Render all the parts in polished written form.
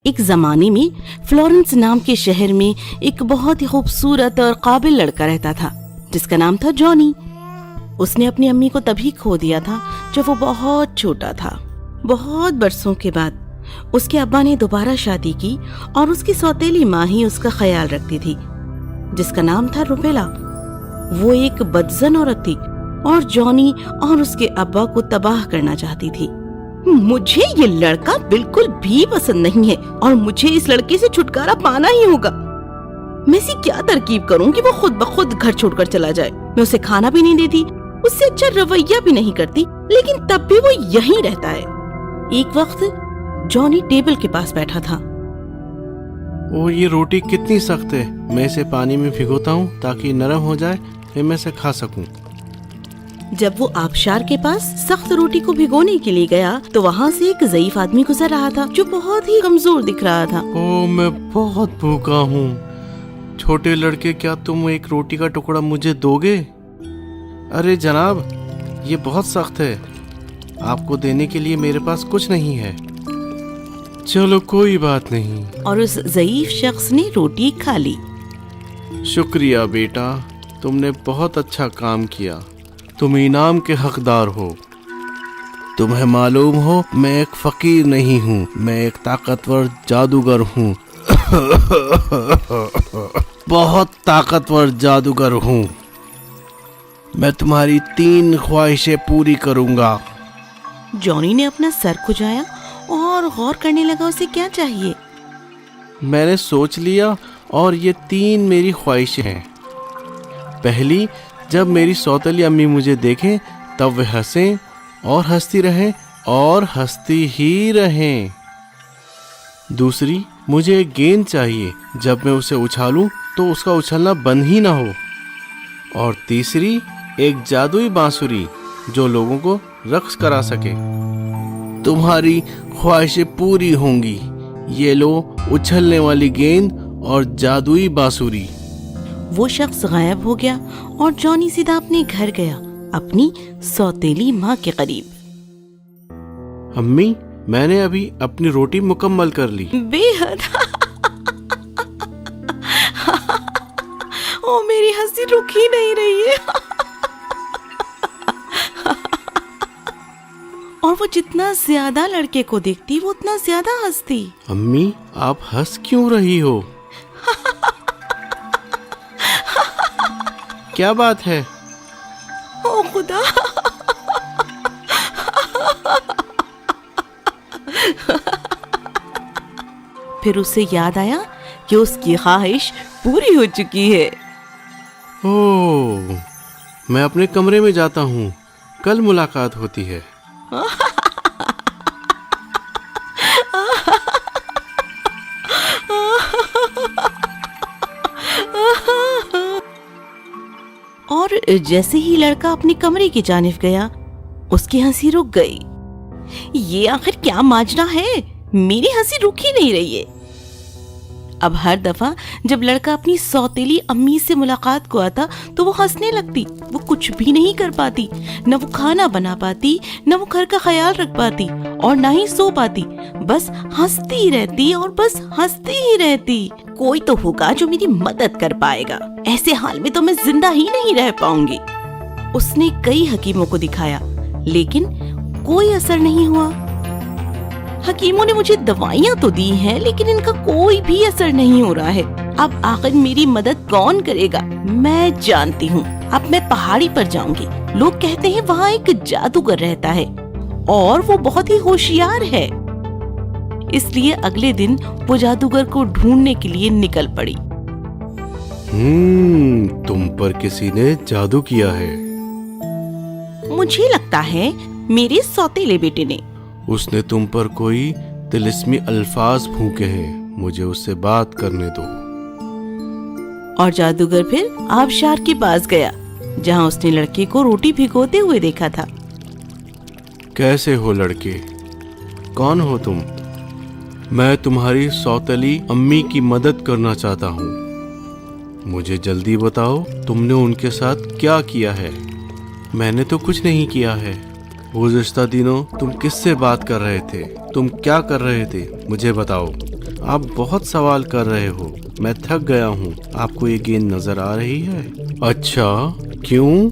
ایک زمانے میں فلورنس نام کے شہر میں ایک بہت ہی خوبصورت اور قابل لڑکا رہتا تھا جس کا نام تھا جانی۔ اس نے اپنی امی کو تبھی کھو دیا تھا جب وہ بہت چھوٹا تھا۔ بہت برسوں کے بعد اس کے ابا نے دوبارہ شادی کی اور اس کی سوتیلی ماں ہی اس کا خیال رکھتی تھی جس کا نام تھا روپیلا۔ وہ ایک بدزن عورت تھی اور جانی اور اس کے ابا کو تباہ کرنا چاہتی تھی۔ مجھے یہ لڑکا بالکل بھی پسند نہیں ہے اور مجھے اس لڑکے سے چھٹکارا پانا ہی ہوگا۔ میں اسے کیا ترکیب کروں کہ وہ خود بخود گھر چھوڑ کر چلا جائے۔ میں اسے کھانا بھی نہیں دیتی، اس سے اچھا رویہ بھی نہیں کرتی، لیکن تب بھی وہ یہیں رہتا ہے۔ ایک وقت جانی ٹیبل کے پاس بیٹھا تھا۔ یہ روٹی کتنی سخت ہے، میں اسے پانی میں بھگوتا ہوں تاکہ نرم ہو جائے پھر میں اسے کھا سکوں۔ جب وہ آبشار کے پاس سخت روٹی کو بھگونے کے لیے گیا تو وہاں سے ایک ضعیف آدمی گزر رہا تھا جو بہت ہی کمزور دکھ رہا تھا۔ میں بہت بھوکا ہوں، چھوٹے لڑکے کیا تم ایک روٹی کا ٹکڑا مجھے دو گے؟ ارے جناب، یہ بہت سخت ہے، آپ کو دینے کے لیے میرے پاس کچھ نہیں ہے۔ چلو کوئی بات نہیں۔ اور اس ضعیف شخص نے روٹی کھا لی۔ شکریہ بیٹا، تم نے بہت اچھا کام کیا، تم انعام کے حقدار ہو۔ تمہیں معلوم ہو میں ایک فقیر نہیں ہوں، میں ایک طاقتور جادوگر ہوں۔ بہت طاقتور جادوگر ہوں۔ میں تمہاری 3 خواہشیں پوری کروں گا۔ جانی نے اپنا سر کھجایا اور غور کرنے لگا اسے کیا چاہیے۔ میں نے سوچ لیا اور یہ 3 میری خواہشیں ہیں۔ پہلی، جب میری سوتیلی امی مجھے دیکھیں تب وہ ہنسیں اور ہنستی رہیں اور ہنستی ہی رہیں۔ دوسری، مجھے ایک گیند چاہیے، جب میں اسے اچھالوں تو اس کا اچھلنا بند ہی نہ ہو۔ اور تیسری، ایک جادوئی بانسری جو لوگوں کو رقص کرا سکے۔ تمہاری خواہشیں پوری ہوں گی، یہ لو اچھلنے والی گیند اور جادوئی بانسری۔ وہ شخص غائب ہو گیا اور جانی سیدھا اپنے گھر گیا، اپنی سوتیلی ماں کے قریب۔ امی، میں نے ابھی اپنی روٹی مکمل کر لی۔ بے حد او میری ہنسی رک ہی نہیں رہی ہے۔ اور وہ جتنا زیادہ لڑکے کو دیکھتی وہ اتنا زیادہ ہنستی۔ امی، آپ ہنس کیوں رہی ہو؟ کیا بات ہے؟ او خدا، پھر اسے یاد آیا کہ اس کی خواہش پوری ہو چکی ہے۔ میں اپنے کمرے میں جاتا ہوں، کل ملاقات ہوتی ہے۔ اور جیسے ہی لڑکا اپنے کمرے کی جانب گیا اس کی ہنسی رک گئی۔ یہ آخر کیا ماجرا ہے؟ میری ہنسی رک ہی نہیں رہی ہے۔ اب ہر دفعہ جب لڑکا اپنی سوتیلی امی سے ملاقات کو آتا تو وہ ہنسنے لگتی۔ وہ کچھ بھی نہیں کر پاتی، نہ وہ کھانا بنا پاتی، نہ وہ گھر کا خیال رکھ پاتی اور نہ ہی سو پاتی، بس ہنستی رہتی اور بس ہنستی ہی رہتی۔ کوئی تو ہوگا جو میری مدد کر پائے گا، ایسے حال میں تو میں زندہ ہی نہیں رہ پاؤں گی۔ اس نے کئی حکیموں کو دکھایا لیکن کوئی اثر نہیں ہوا۔ حکیموں نے مجھے دوائیاں تو دی ہیں لیکن ان کا کوئی بھی اثر نہیں ہو رہا ہے۔ اب آخر میری مدد کون کرے گا؟ میں جانتی ہوں، اب میں پہاڑی پر جاؤں گی۔ لوگ کہتے ہیں وہاں ایک جادوگر رہتا ہے اور وہ بہت ہی ہوشیار ہے۔ اس لیے اگلے دن وہ جادوگر کو ڈھونڈنے کے لیے نکل پڑی۔ تم پر کسی نے جادو کیا ہے؟ مجھے لگتا ہے میرے سوتیلے بیٹے نے۔ اس نے تم پر کوئی طلسمی الفاظ پھونکے ہیں، مجھے اس سے بات کرنے دو۔ اور جادوگر پھر آبشار کے پاس گیا جہاں اس نے لڑکے کو روٹی بھگوتے ہوئے دیکھا تھا۔ کیسے ہو لڑکے؟ کون ہو تم؟ میں تمہاری سوتیلی امی کی مدد کرنا چاہتا ہوں۔ مجھے جلدی بتاؤ تم نے ان کے ساتھ کیا کیا ہے؟ میں نے تو کچھ نہیں کیا ہے۔ گزشتہ دنوں تم کس سے بات کر رہے تھے؟ تم کیا کر رہے تھے؟ مجھے بتاؤ۔ आप बहुत सवाल कर रहे हो, मैं थक गया हूँ। आपको ये गेंद नजर आ रही है? अच्छा, क्यों?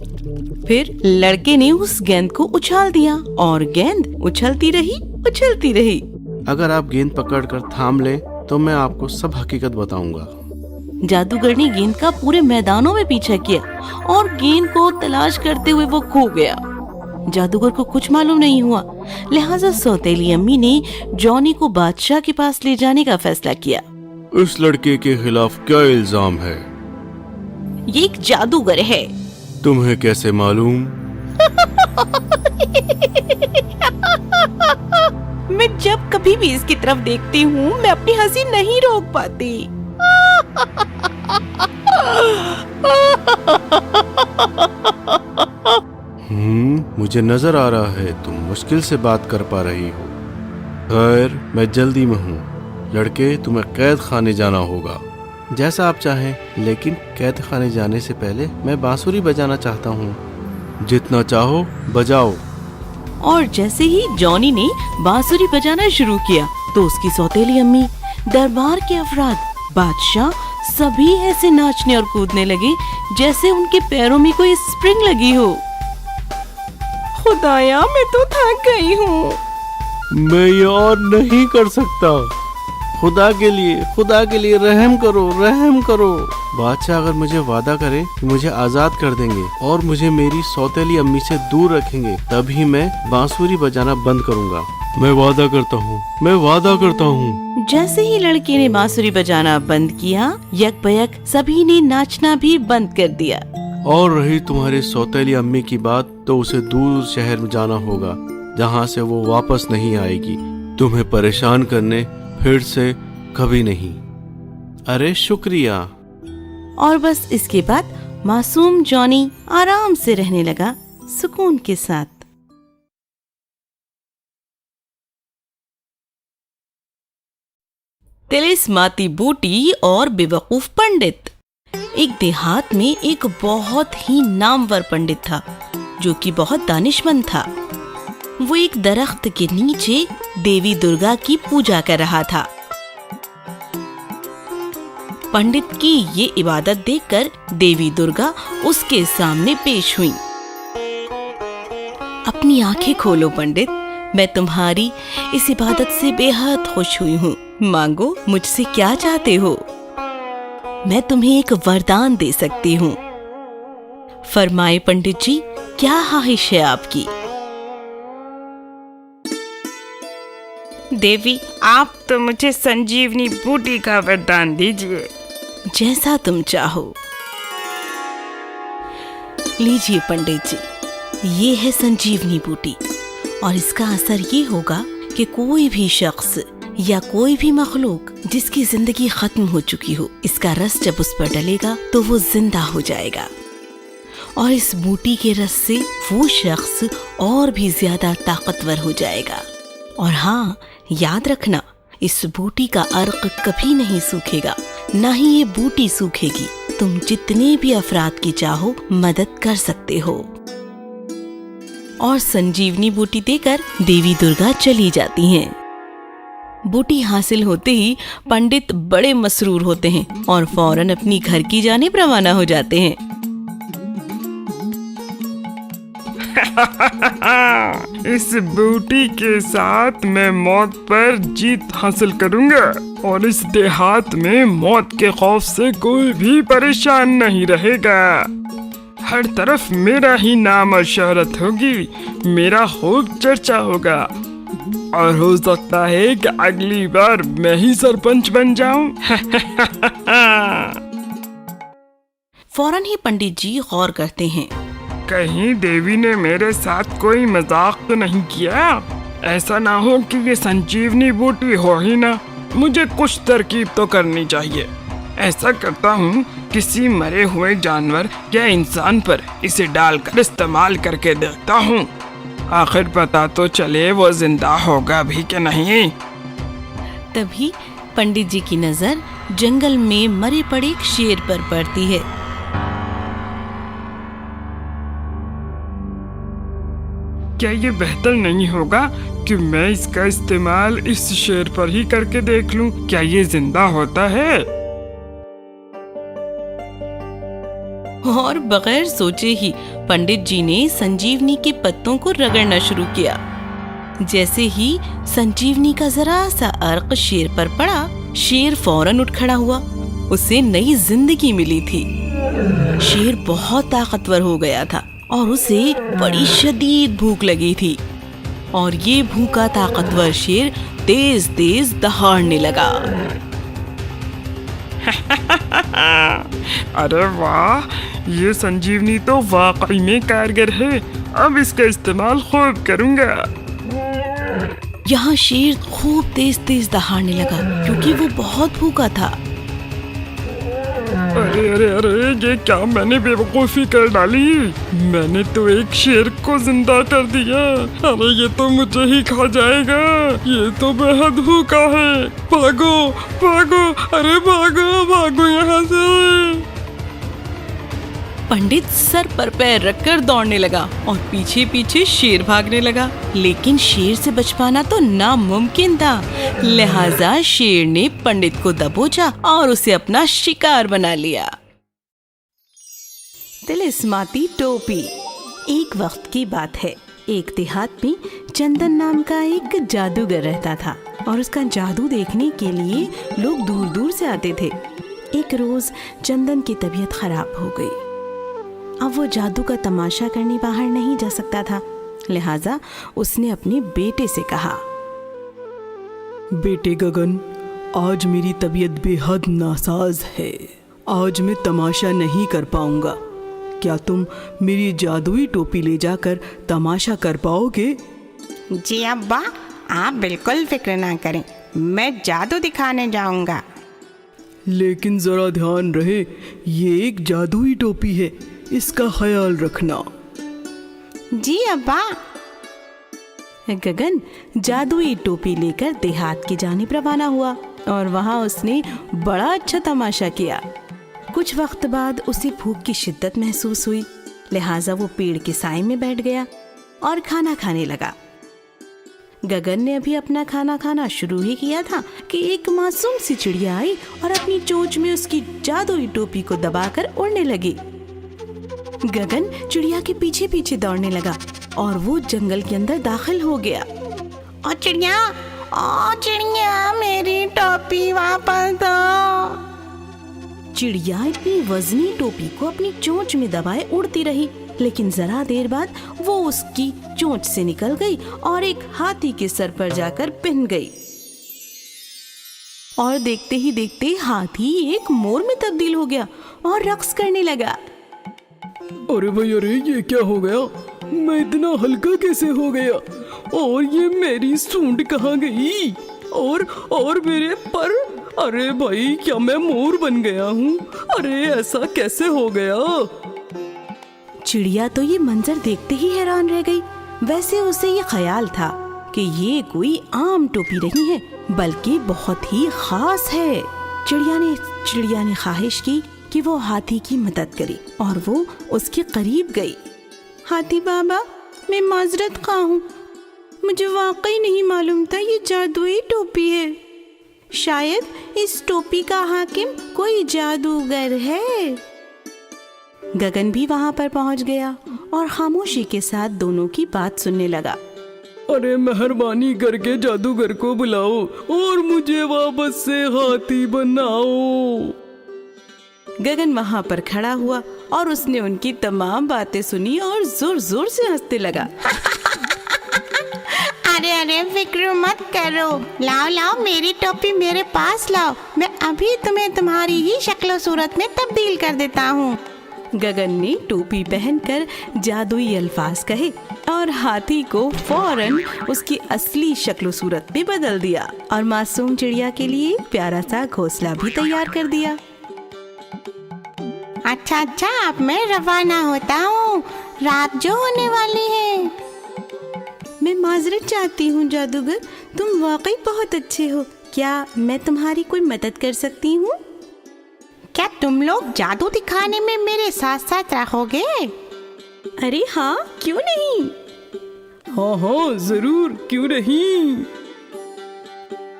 फिर लड़के ने उस गेंद को उछाल दिया और गेंद उछलती रही। अगर आप गेंद पकड़कर थाम लें तो मैं आपको सब हकीकत बताऊंगा। जादूगर ने गेंद का पूरे मैदानों में पीछा किया और गेंद को तलाश करते हुए वो खो गया। जादूगर को कुछ मालूम नहीं हुआ, लिहाजा सौतेली अम्मी ने जॉनी को बादशाह के पास ले जाने का फैसला किया। इस लड़के के खिलाफ क्या इल्जाम है? ये एक जादूगर है। तुम्हें कैसे मालूम? मैं जब कभी भी इसकी तरफ देखती हूँ मैं अपनी हंसी नहीं रोक पाती। मुझे नजर आ रहा है तुम मुश्किल से बात कर पा रही हो। खैर, मैं जल्दी में हूँ। लड़के, तुम्हें कैद खाने जाना होगा। जैसा आप चाहें, लेकिन कैद खाने जाने से पहले मैं बांसुरी बजाना चाहता हूँ। जितना चाहो बजाओ। और जैसे ही जॉनी ने बांसुरी बजाना शुरू किया तो उसकी सौतेली अम्मी, दरबार के अफराद, बादशाह सभी ऐसे नाचने और कूदने लगे जैसे उनके पैरों में कोई स्प्रिंग लगी हो। खुदाया, मैं तो थक गई हूँ। मैं ये और नहीं कर सकता। खुदा के लिए रहम करो। बादशाह अगर मुझे वादा करे कि मुझे आजाद कर देंगे और मुझे मेरी सौतेली अम्मी से दूर रखेंगे, तभी मैं बांसुरी बजाना बंद करूंगा। मैं वादा करता हूँ। जैसे ही लड़के ने बांसुरी बजाना बंद किया, यकबयक सभी ने नाचना भी बंद कर दिया। और रही तुम्हारी सौतेली अम्मी की बात, तो उसे दूर शहर में जाना होगा, जहाँ से वो वापस नहीं आएगी, तुम्हें परेशान करने फिर से कभी नहीं। अरे शुक्रिया। और बस इसके बाद मासूम जॉनी आराम से रहने लगा, सुकून के साथ। तिलिस्माती बूटी और बेवकूफ पंडित। एक देहात में एक बहुत ही नामवर पंडित था जो कि बहुत दानिशमंद था। वो एक दरख्त के नीचे देवी दुर्गा की पूजा कर रहा था। पंडित की ये इबादत देखकर देवी दुर्गा उसके सामने पेश हुई। अपनी आंखें खोलो पंडित, मैं तुम्हारी इस इबादत से बेहद खुश हुई हूँ। मांगो, मुझसे क्या चाहते हो? मैं तुम्हें एक वरदान दे सकती हूँ। फरमाए पंडित जी, क्या ख्वाहिश है आपकी? देवी, आप तो मुझे संजीवनी बूटी का वरदान दीजिए। जैसा तुम चाहो। लीजिए पंडित जी, ये है संजीवनी बूटी और इसका असर ये होगा कि कोई भी शख्स या कोई भी मखलूक जिसकी जिंदगी खत्म हो चुकी हो, इसका रस जब उस पर डलेगा तो वो जिंदा हो जाएगा और इस बूटी के रस से वो शख्स और भी ज्यादा ताकतवर हो जाएगा। और हाँ, याद रखना, इस बूटी का अर्क कभी नहीं सूखेगा, ना ही ये बूटी सूखेगी। तुम जितने भी अफराद की चाहो मदद कर सकते हो। और संजीवनी बूटी देकर देवी दुर्गा चली जाती हैं। बूटी हासिल होते ही पंडित बड़े मसरूर होते हैं और फौरन अपनी घर की जानिब रवाना हो जाते हैं। इस बूटी के साथ मैं मौत पर जीत हासिल करूंगा और इस देहात में मौत के खौफ से कोई भी परेशान नहीं रहेगा। हर तरफ मेरा ही नाम और शोहरत होगी, मेरा खूब चर्चा होगा और हो सकता है कि अगली बार मैं ही सरपंच बन जाऊं। फौरन ही पंडित जी गौर करते हैं। कहीं देवी ने मेरे साथ कोई मजाक तो नहीं किया? ऐसा ना हो कि ये संजीवनी बूटी हो ही ना। मुझे कुछ तरकीब तो करनी चाहिए। ऐसा करता हूँ, किसी मरे हुए जानवर या इंसान पर इसे डालकर इस्तेमाल करके देखता हूँ। आखिर पता तो चले वो जिंदा होगा भी कि नहीं। तभी पंडित जी की नजर जंगल में मरे पड़े एक शेर पर पड़ती है। क्या ये बेहतर नहीं होगा कि मैं इसका इस्तेमाल इस शेर पर ही करके देख लूं? क्या ये जिंदा होता है? और बगैर सोचे ही पंडित जी ने संजीवनी के पत्तों को रगड़ना शुरू किया। जैसे ही संजीवनी का जरा सा अर्क शेर पर पड़ा, शेर फौरन उठ खड़ा हुआ। उसे नई जिंदगी मिली थी। शेर बहुत ताकतवर हो गया था और उसे बड़ी शदीद भूख लगी थी, और ये भूखा ताकतवर शेर तेज तेज दहाड़ने लगा। अरे वाह, ये संजीवनी तो वाकई में कारगर है। अब इसका इस्तेमाल खूब करूंगा। यहाँ शेर खूब तेज तेज दहाड़ने लगा क्योंकि वो बहुत भूखा था। अरे अरे अरे, ये क्या मैंने बेवकूफी कर डाली। मैंने तो एक शेर को जिंदा कर दिया। अरे ये तो मुझे ही खा जाएगा। ये तो बेहद भूखा है। भागो भागो, अरे भागो भागो यहाँ से। पंडित सर पर पैर रखकर दौड़ने लगा और पीछे पीछे शेर भागने लगा, लेकिन शेर से बच पाना तो नामुमकिन था। लिहाजा शेर ने पंडित को दबोचा और उसे अपना शिकार बना लिया। तिलिस्माती टोपी। एक वक्त की बात है, एक देहात में चंदन नाम का एक जादूगर रहता था और उसका जादू देखने के लिए लोग दूर दूर से आते थे। एक रोज चंदन की तबीयत खराब हो गई। अब वो जादू का तमाशा करने बाहर नहीं जा सकता था, लिहाजा उसने अपने बेटे से कहा, बेटे गगन, आज मेरी तबीयत बेहद नासाज है। आज मैं तमाशा नहीं कर पाऊंगा। क्या तुम मेरी जादुई टोपी ले जाकर तमाशा कर पाओगे? जी अब्बा, आप बिल्कुल फिक्र ना करें, मैं जादू दिखाने जाऊंगा। लेकिन जरा ध्यान रहे, ये एक जादुई टोपी है, इसका ख्याल रखना। जी अब्बा। गगन जादुई टोपी लेकर देहात की जानिब रवाना हुआ और वहाँ उसने बड़ा अच्छा तमाशा किया। कुछ वक्त बाद उसे भूख की शिद्दत महसूस हुई, लिहाजा वो पेड़ के साए में बैठ गया और खाना खाने लगा। गगन ने अभी अपना खाना खाना शुरू ही किया था कि एक मासूम सी चिड़िया आई और अपनी चोंच में उसकी जादुई टोपी को दबाकर उड़ने लगी। गगन चिड़िया के पीछे पीछे दौड़ने लगा और वो जंगल के अंदर दाखिल हो गया। ओ चिड़िया, मेरी टोपी वापस दो। चिड़िया इतनी वजनी टोपी को अपनी चोंच में दबाए उड़ती रही, लेकिन जरा देर बाद वो उसकी चोंच से निकल गई और एक हाथी के सर पर जाकर पिन गई। और देखते ही देखते हाथी एक मोर में तब्दील हो गया और रक्स करने लगा। अरे भाई, अरे ये क्या हो गया? मैं इतना हल्का कैसे हो गया? और ये मेरी सूंड कहाँ गई? और मेरे पर? अरे भाई, क्या मैं मोर बन गया हूँ? अरे ऐसा कैसे हो गया? चिड़िया तो ये मंजर देखते ही हैरान रह गई। वैसे उसे ये ख्याल था कि ये कोई आम टोपी नहीं है, बल्कि बहुत ही खास है। चिड़िया ने ख्वाहिश की कि वो हाथी की मदद करे और वो उसके करीब गई। हाथी बाबा, मैं माजरत खा हूँ, मुझे वाकई नहीं मालूम था ये जादुई टोपी है। शायद इस टोपी का हाकिम कोई जादूगर है। गगन भी वहाँ पर पहुँच गया और खामोशी के साथ दोनों की बात सुनने लगा। अरे मेहरबानी करके जादूगर को बुलाओ और मुझे वापस से हाथी बनाओ। गगन वहाँ पर खड़ा हुआ और उसने उनकी तमाम बातें सुनी और जोर जोर से हंसने लगा। अरे फिक्र मत करो, लाओ मेरी टोपी मेरे पास लाओ, मैं अभी तुम्हें तुम्हारी ही शक्ल सूरत में तब्दील कर देता हूँ। गगन ने टोपी पहनकर जादुई अल्फाज कहे और हाथी को फौरन उसकी असली शक्ल सूरत में बदल दिया और मासूम चिड़िया के लिए प्यारा सा घोंसला भी तैयार कर दिया। अच्छा, अब मैं रवाना होता हूँ, रात जो होने वाली है। मैं माजरत चाहती हूँ जादूगर, तुम वाकई बहुत अच्छे हो। क्या मैं तुम्हारी कोई मदद कर सकती हूँ? क्या तुम लोग जादू दिखाने में मेरे साथ साथ रहोगे? अरे हाँ, क्यों नहीं। हाँ हाँ जरूर, क्यों नहीं,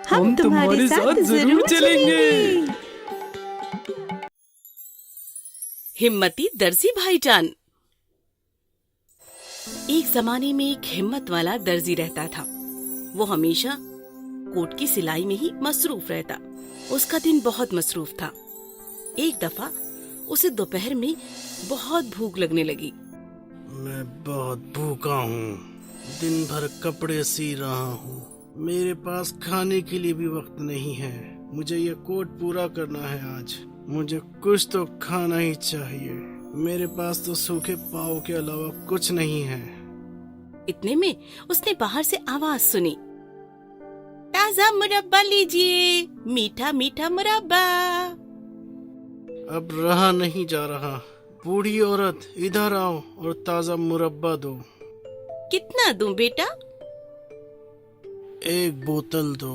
हम तुम्हारे साथ जरूर चलेंगे। हिम्मती दर्जी भाईजान। एक जमाने में एक हिम्मत वाला दर्जी रहता था। वो हमेशा कोट की सिलाई में ही मसरूफ रहता। उसका दिन बहुत मसरूफ था। एक दफा उसे दोपहर में बहुत भूख लगने लगी। मैं बहुत भूखा हूँ, दिन भर कपड़े सी रहा हूँ, मेरे पास खाने के लिए भी वक्त नहीं है। मुझे ये कोट पूरा करना है आज। मुझे कुछ तो खाना ही चाहिए। मेरे पास तो सूखे पाव के अलावा कुछ नहीं है। इतने में उसने बाहर से आवाज सुनी, ताजा मुरब्बा लीजिए, मीठा मीठा मुरब्बा। अब रहा नहीं जा रहा। बूढ़ी औरत, इधर आओ और ताजा मुरब्बा दो। कितना दूं बेटा? 1 बोतल दो।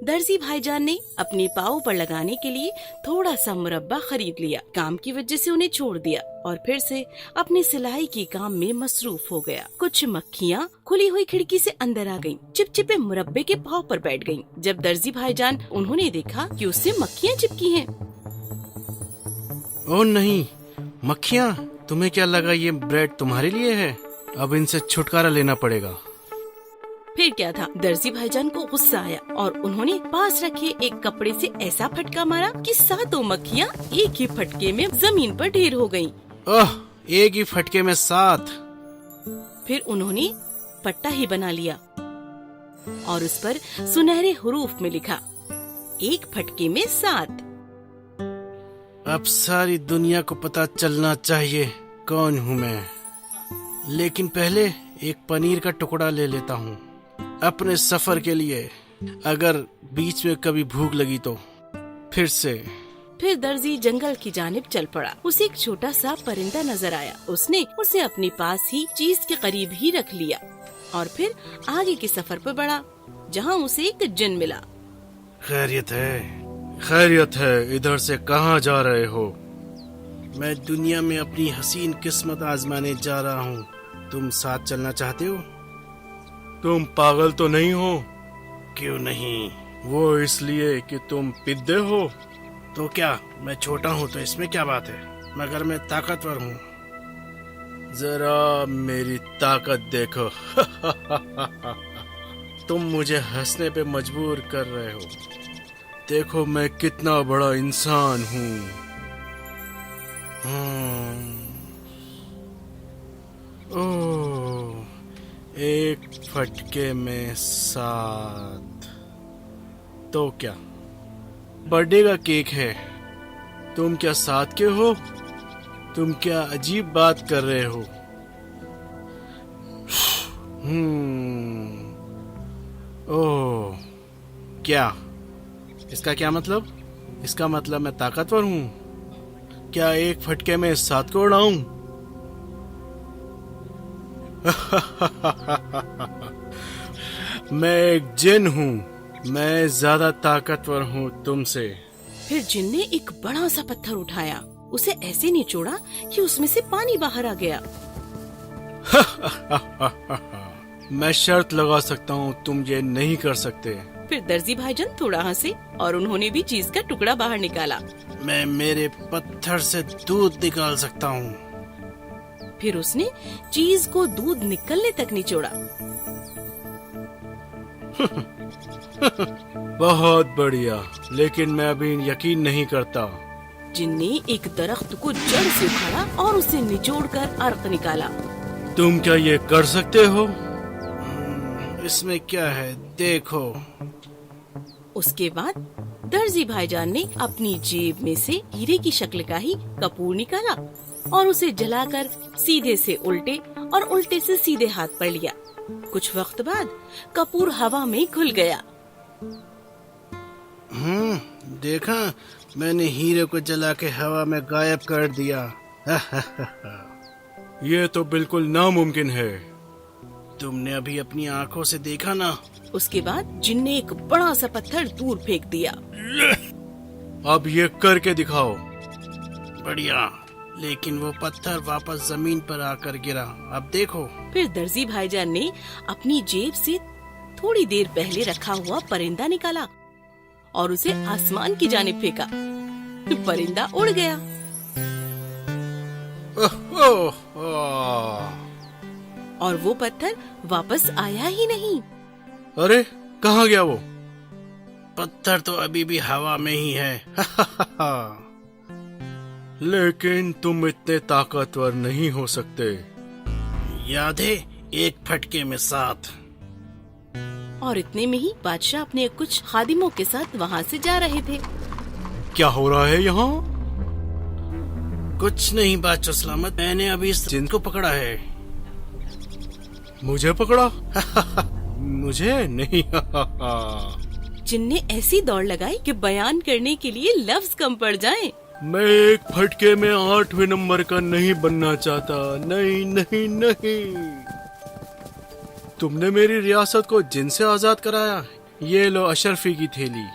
दर्जी भाईजान ने अपने पाँव पर लगाने के लिए थोड़ा सा मुरब्बा खरीद लिया। काम की वजह से उन्हें छोड़ दिया और फिर से अपनी सिलाई के काम में मसरूफ हो गया। कुछ मक्खियाँ खुली हुई खिड़की से अंदर आ गईं, चिपचिपे मुरब्बे के पाँव पर बैठ गईं। जब दर्जी भाईजान उन्होंने देखा कि उससे मक्खियाँ चिपकी हैं। ओ नहीं, मक्खियाँ, तुम्हें क्या लगा ये ब्रेड तुम्हारे लिए है? अब इनसे छुटकारा लेना पड़ेगा। फिर क्या था, दर्जी भाईजान को गुस्सा आया और उन्होंने पास रखे एक कपड़े से ऐसा फटका मारा कि 7 मक्खियाँ एक ही फटके में जमीन पर ढेर हो गईं। ओह, एक ही फटके में 7। फिर उन्होंने पट्टा ही बना लिया और उस पर सुनहरे हुरूफ में लिखा, 1 फटके में 7। अब सारी दुनिया को पता चलना चाहिए कौन हूँ मैं। लेकिन पहले एक पनीर का टुकड़ा ले लेता हूँ अपने सफर के लिए, अगर बीच में कभी भूख लगी तो। फिर दर्जी जंगल की जानिब चल पड़ा। उसे एक छोटा सा परिंदा नजर आया। उसने उसे अपने पास ही चीज के करीब ही रख लिया और फिर आगे के सफर पर बढ़ा, जहाँ उसे एक जिन मिला। खैरियत है, इधर से कहाँ जा रहे हो? मैं दुनिया में अपनी हसीन किस्मत आजमाने जा रहा हूँ। तुम साथ चलना चाहते हो? तुम पागल तो नहीं हो? क्यों नहीं? वो इसलिए कि तुम पिद्दे हो। तो क्या, मैं छोटा हूँ तो इसमें क्या बात है? मगर मैं ताकतवर हूँ। जरा मेरी ताकत देखो। तुम मुझे हंसने पे मजबूर कर रहे हो। देखो मैं कितना बड़ा इंसान हूँ। ओह, 1 फटके में 7। तो क्या, बर्थडे का केक है। तुम क्या 7 के हो? तुम क्या अजीब बात कर रहे हो? ओह, क्या इसका क्या मतलब? इसका मतलब मैं ताकतवर हूँ। क्या 1 फटके में 7 को उड़ाऊं? मैं एक जिन हूँ। मैं ज्यादा ताकतवर हूँ तुमसे। फिर जिन ने एक बड़ा सा पत्थर उठाया, उसे ऐसे निचोड़ा कि उसमें से पानी बाहर आ गया। मैं शर्त लगा सकता हूँ तुम ये नहीं कर सकते। फिर दर्जी भाईजान थोड़ा हंसे और उन्होंने भी चीज का टुकड़ा बाहर निकाला। मैं मेरे पत्थर से दूध निकाल सकता हूँ। फिर उसने चीज को दूध निकलने तक निचोड़ा। बहुत बढ़िया, लेकिन मैं अभी यकीन नहीं करता। जिन ने एक दरख्त को जड़ से उखाड़ा और उसे निचोड़कर अर्क निकाला। तुम क्या ये कर सकते हो? इसमें क्या है, देखो। उसके बाद दर्जी भाईजान ने अपनी जेब में से हीरे की शक्ल का ही कपूर निकाला और उसे जलाकर सीधे से उल्टे और उल्टे से सीधे हाथ पर लिया। कुछ वक्त बाद कपूर हवा में घुल गया। देखा, मैंने हीरे को जला के हवा में गायब कर दिया। ये तो बिल्कुल नामुमकिन है। तुमने अभी अपनी आंखों से देखा ना। उसके बाद जिन ने एक बड़ा सा पत्थर दूर फेंक दिया। अब ये करके दिखाओ। बढ़िया, लेकिन वो पत्थर वापस जमीन पर आकर गिरा। अब देखो। फिर दर्जी भाईजान ने अपनी जेब से थोड़ी देर पहले रखा हुआ परिंदा निकाला और उसे आसमान की जानिब फेंका। परिंदा उड़ गया। ओह, ओह, ओह। और वो पत्थर वापस आया ही नहीं। अरे कहाँ गया वो? पत्थर तो अभी भी हवा में ही है। लेकिन तुम इतने ताकतवर नहीं हो सकते। याद है, एक फटके में 7। और इतने में ही बादशाह अपने कुछ खादिमों के साथ वहाँ से जा रहे थे। क्या हो रहा है यहाँ? कुछ नहीं बादशाह सलामत, मैंने अभी इस जिन को पकड़ा है। मुझे पकड़ा? मुझे नहीं। जिन ने ऐसी दौड़ लगाई कि बयान करने के लिए लफ्ज कम पड़ जाएं। मैं एक फटके में 8वें नंबर का नहीं बनना चाहता। नहीं नहीं नहीं। तुमने मेरी रियासत को जिन से आजाद कराया। ये लो अशरफी की थैली।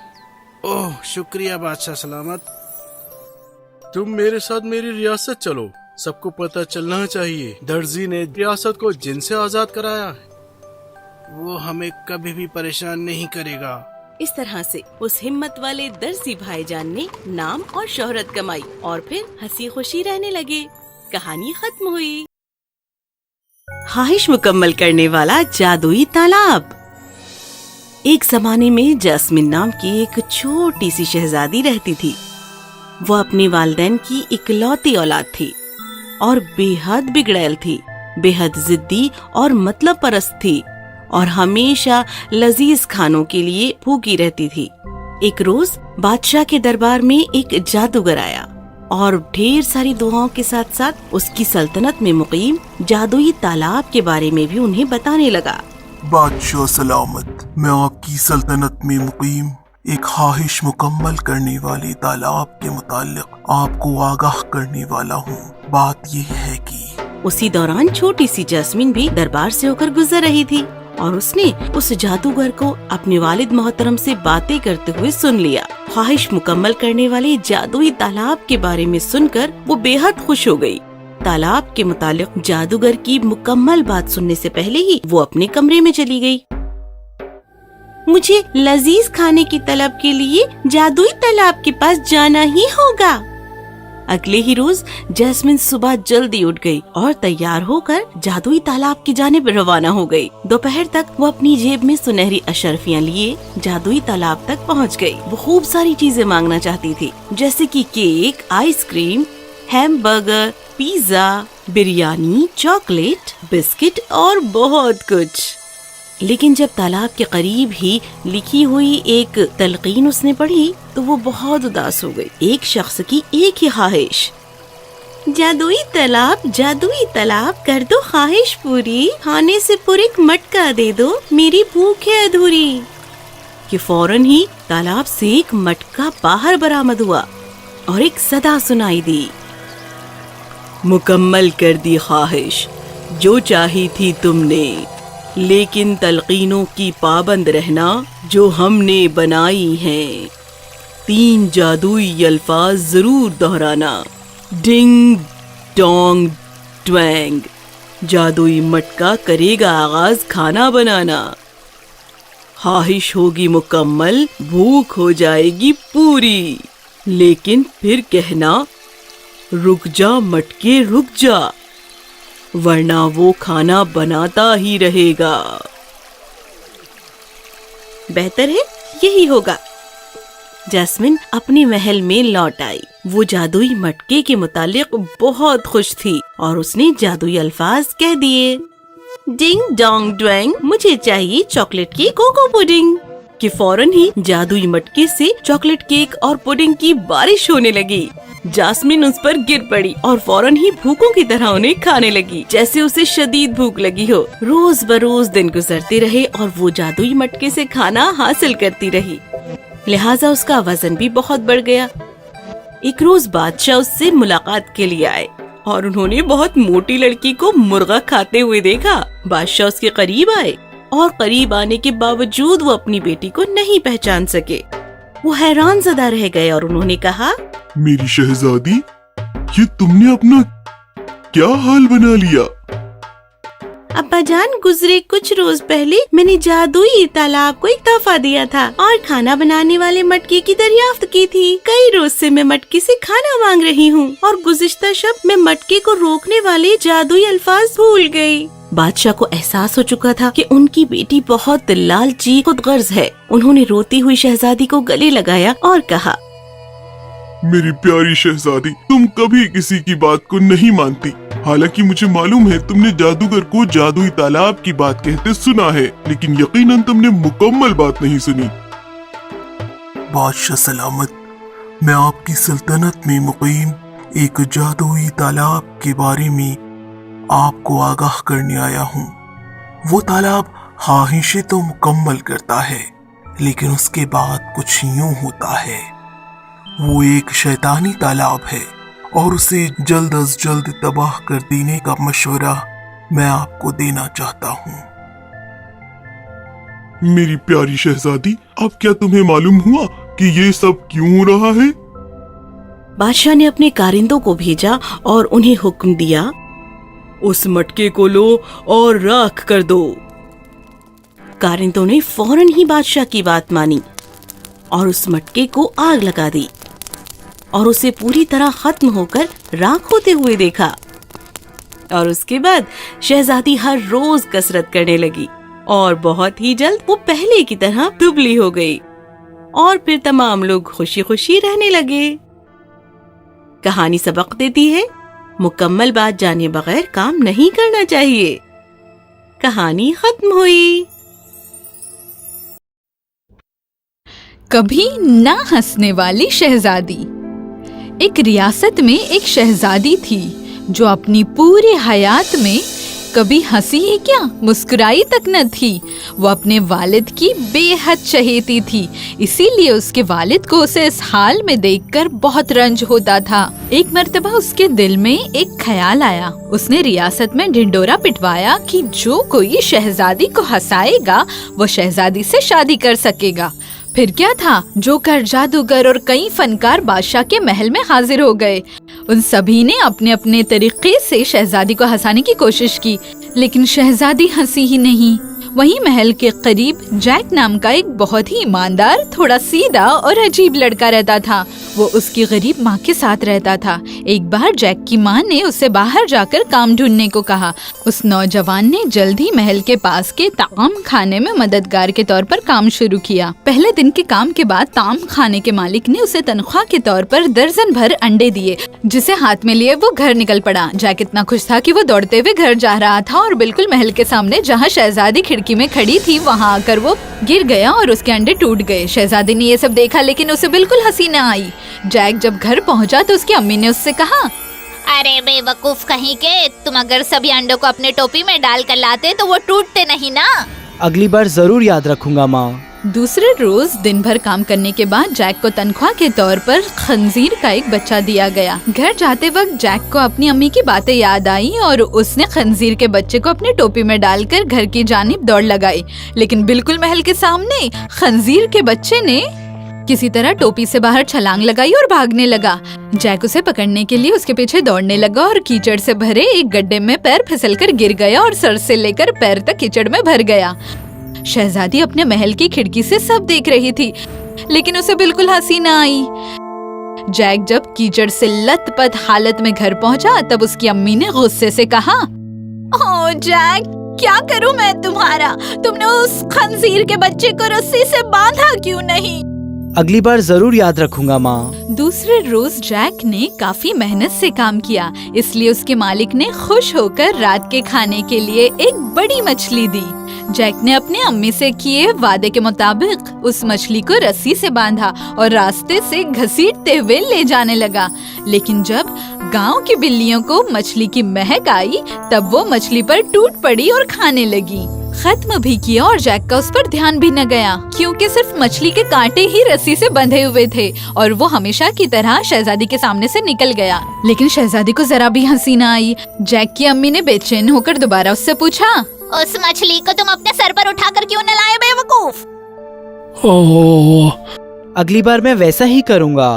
ओह शुक्रिया बादशाह सलामत। तुम मेरे साथ मेरी रियासत चलो। सबको पता चलना चाहिए दर्जी ने रियासत को जिन से आजाद कराया। वो हमें कभी भी परेशान नहीं करेगा। इस तरह से उस हिम्मत वाले दर्जी भाईजान ने नाम और शोहरत कमाई और फिर हंसी खुशी रहने लगे। कहानी खत्म हुई। ख्वाहिश मुकम्मल करने वाला जादुई तालाब। एक जमाने में जैस्मिन नाम की एक छोटी सी शहजादी रहती थी। वो अपने वालिदैन की इकलौती औलाद थी और बेहद बिगड़ैल थी, बेहद जिद्दी और मतलब परस्त थी और हमेशा लजीज खानों के लिए भूखी रहती थी। एक रोज बादशाह के दरबार में एक जादूगर आया और ढेर सारी दुआओं के साथ साथ उसकी सल्तनत में मुकीम जादुई तालाब के बारे में भी उन्हें बताने लगा। बादशाह सलामत, मैं आपकी सल्तनत में मुकीम एक ख्वाहिश मुकम्मल करने वाले तालाब के मुताल्लिक आपको आगाह करने वाला हूँ। बात ये है कि उसी दौरान छोटी सी जैस्मिन भी दरबार से होकर गुजर रही थी और उसने उस जादूगर को अपने वालिद मोहतरम से बातें करते हुए सुन लिया। ख्वाहिश मुकम्मल करने वाले जादुई तालाब के बारे में सुनकर वो बेहद खुश हो गई। तालाब के मुतालिक जादूगर की मुकम्मल बात सुनने से पहले ही वो अपने कमरे में चली गई। मुझे लजीज खाने की तलब के लिए जादुई तालाब के पास जाना ही होगा। अगले ही रोज जैस्मिन सुबह जल्दी उठ गई और तैयार होकर जादुई तालाब की जानिब रवाना हो गई। दोपहर तक वो अपनी जेब में सुनहरी अशरफियाँ लिए जादुई तालाब तक पहुँच गई। वो खूब सारी चीजें मांगना चाहती थी, जैसे कि cake, ice cream, hamburger, pizza, biryani, chocolate, biscuit और बहुत कुछ। लेकिन जब तालाब के करीब ही लिखी हुई एक तलकीन उसने पढ़ी तो वो बहुत उदास हो गई। एक शख्स की एक ही ख्वाहिश, जादुई तालाब कर दो ख्वाहिश पूरी, खाने से पूरी एक मटका दे दो, मेरी भूख है अधूरी। कि फौरन ही तालाब से एक मटका बाहर बरामद हुआ और एक सदा सुनाई दी, मुकम्मल कर दी ख्वाहिश जो चाही थी तुमने, लेकिन तलकीनों की पाबंद रहना जो हमने बनाई हैं। 3 जादुई अल्फाज जरूर दोहराना, डिंग डोंग ट्वैंग। जादुई मटका करेगा आगाज खाना बनाना। ख्वाहिश होगी मुकम्मल, भूख हो जाएगी पूरी, लेकिन फिर कहना रुक जा मटके रुक जा, वरना वो खाना बनाता ही रहेगा। बेहतर है यही होगा। जैस्मिन अपने महल में लौट आई। वो जादुई मटके के मुतालिक बहुत खुश थी और उसने जादुई अल्फाज कह दिए, डिंग डोंग ड्वेंग, मुझे चाहिए चॉकलेट की कोको पुडिंग। कि फौरन ही जादुई मटके से चॉकलेट केक और पुडिंग की बारिश होने लगी। जास्मिन उस पर गिर पड़ी और फौरन ही भूखों की तरह उन्हें खाने लगी, जैसे उसे शदीद भूख लगी हो। रोज बरोज दिन गुजरते रहे और वो जादुई मटके से खाना हासिल करती रही, लिहाजा उसका वजन भी बहुत बढ़ गया। एक रोज बादशाह उससे मुलाकात के लिए आए और उन्होंने बहुत मोटी लड़की को मुर्गा खाते हुए देखा। बादशाह उसके करीब आए और करीब आने के बावजूद वो अपनी बेटी को नहीं पहचान सके। वो हैरान ज़दा रह गए और उन्होंने कहा, मेरी शहजादी, ये तुमने अपना क्या हाल बना लिया? अब्बा जान, गुजरे कुछ रोज पहले मैंने जादुई तालाब को एक तोहफा दिया था और खाना बनाने वाले मटके की दरियाफ्त की थी। कई रोज से मैं मटके से खाना मांग रही हूँ और गुज़िश्ता शब मैं मटके को रोकने वाले जादुई अल्फाज भूल गई। बादशाह को एहसास हो चुका था कि उनकी बेटी बहुत लालची खुदगर्ज है। उन्होंने रोती हुई शहजादी को गले लगाया और कहा, मेरी प्यारी शहजादी, तुम कभी किसी की बात को नहीं मानती। हालांकि मुझे मालूम है तुमने जादूगर को जादुई तालाब की बात कहते सुना है, लेकिन यकीनन तुमने मुकम्मल बात नहीं सुनी। बादशाह सलामत, मैं आपकी सल्तनत में मुकीम एक जादुई तालाब के बारे में आपको आगाह करने आया हूँ। वो तालाब ख्वाहिशें तो मुकम्मल करता है, लेकिन उसके बाद कुछ यूं होता है। वो एक शैतानी तालाब है और उसे जल्द अज जल्द तबाह कर देने का मशवरा मैं आपको देना चाहता हूँ। मेरी प्यारी शहजादी, अब क्या तुम्हें मालूम हुआ कि ये सब क्यों हो रहा है? बादशाह ने अपने कारिंदों को भेजा और उन्हें हुक्म दिया, उस मटके को लो और राख कर दो। कारिंदों ने फौरन ही बादशाह की बात मानी और उस मटके को आग लगा दी और उसे पूरी तरह खत्म होकर राख होते हुए देखा। और उसके बाद शहजादी हर रोज कसरत करने लगी और बहुत ही जल्द वो पहले की तरह दुबली हो गई और फिर तमाम लोग खुशी खुशी रहने लगे। कहानी सबक देती है, मुकम्मल बात जाने बगैर काम नहीं करना चाहिए। कहानी खत्म हुई। कभी ना हंसने वाली शहजादी। एक रियासत में एक शहजादी थी जो अपनी पूरी हयात में कभी हंसी ही क्या, मुस्कुराई तक न थी। वो अपने वालिद की बेहद चहेती थी, इसीलिए उसके वालिद को उसे इस हाल में देखकर बहुत रंज होता था। एक मर्तबा उसके दिल में एक ख्याल आया। उसने रियासत में ढिंडोरा पिटवाया कि जो कोई शहजादी को हंसाएगा वो शहजादी से शादी कर सकेगा। फिर क्या था, जोकर, जादूगर और कई फनकार बादशाह के महल में हाजिर हो गए। उन सभी ने अपने अपने तरीके से शहजादी को हंसाने की कोशिश की, लेकिन शहजादी हंसी ही नहीं। वहीं महल के करीब जैक नाम का एक बहुत ही ईमानदार, थोड़ा सीधा और अजीब लड़का रहता था। वो उसकी गरीब माँ के साथ रहता था। एक बार जैक की माँ ने उसे बाहर जाकर काम ढूंढने को कहा। उस नौजवान ने जल्द ही महल के पास के ताम खाने में मददगार के तौर पर काम शुरू किया। पहले दिन के काम के बाद ताम खाने के मालिक ने उसे तनख्वाह के तौर पर दर्जन भर अंडे दिए, जिसे हाथ में लिए वो घर निकल पड़ा। जैक इतना खुश था कि वो दौड़ते हुए घर जा रहा था और बिल्कुल महल के सामने जहाँ शहजादी खिड़की में खड़ी थी वहाँ आकर वो गिर गया और उसके अंडे टूट गए। शहजादी ने ये सब देखा, लेकिन उसे बिल्कुल हंसी न आई। जैक जब घर पहुंचा तो उसकी अम्मी ने उससे कहा, अरे बेवकूफ कहीं के, तुम अगर सभी अंडों को अपने टोपी में डाल कर लाते तो वो टूटते नहीं ना। अगली बार जरूर याद रखूंगा माँ। दूसरे रोज दिन भर काम करने के बाद जैक को तनख्वाह के तौर पर खंजीर का एक बच्चा दिया गया। घर जाते वक्त जैक को अपनी अम्मी की बातें याद आई और उसने खंजीर के बच्चे को अपनी टोपी में डालकर घर की जानिब दौड़ लगाई, लेकिन बिल्कुल महल के सामने खंजीर के बच्चे ने किसी तरह टोपी से बाहर छलांग लगाई और भागने लगा। जैक उसे पकड़ने के लिए उसके पीछे दौड़ने लगा और कीचड़ से भरे एक गड्ढे में पैर फिसलकर गिर गया और सर से लेकर पैर तक कीचड़ में भर गया। शहजादी अपने महल की खिड़की से सब देख रही थी, लेकिन उसे बिल्कुल हंसी न आई। जैक जब कीचड़ से लथपथ हालत में घर पहुंचा तब उसकी अम्मी ने गुस्से से कहा, ओह जैक, क्या करूं मैं तुम्हारा? तुमने उस खंजीर के बच्चे को रस्सी से बांधा क्यों नहीं? अगली बार जरूर याद रखूंगा माँ। दूसरे रोज जैक ने काफी मेहनत से काम किया, इसलिए उसके मालिक ने खुश होकर रात के खाने के लिए एक बड़ी मछली दी। जैक ने अपने अम्मी से किए वादे के मुताबिक उस मछली को रस्सी से बांधा और रास्ते से घसीटते हुए ले जाने लगा। लेकिन जब गांव की बिल्लियों को मछली की महक आई तब वो मछली पर टूट पड़ी और खाने लगी। खत्म भी किया और जैक का उस पर ध्यान भी न गया, क्योंकि सिर्फ मछली के कांटे ही रस्सी से बंधे हुए थे और वो हमेशा की तरह शहजादी के सामने से निकल गया। लेकिन शहजादी को जरा भी हंसी न आई। जैक की अम्मी ने बेचैन होकर दोबारा उससे पूछा, उस मछली को तुम अपने सर पर उठाकर क्यों न लाए बेवकूफ? अगली बार मैं वैसा ही करूँगा।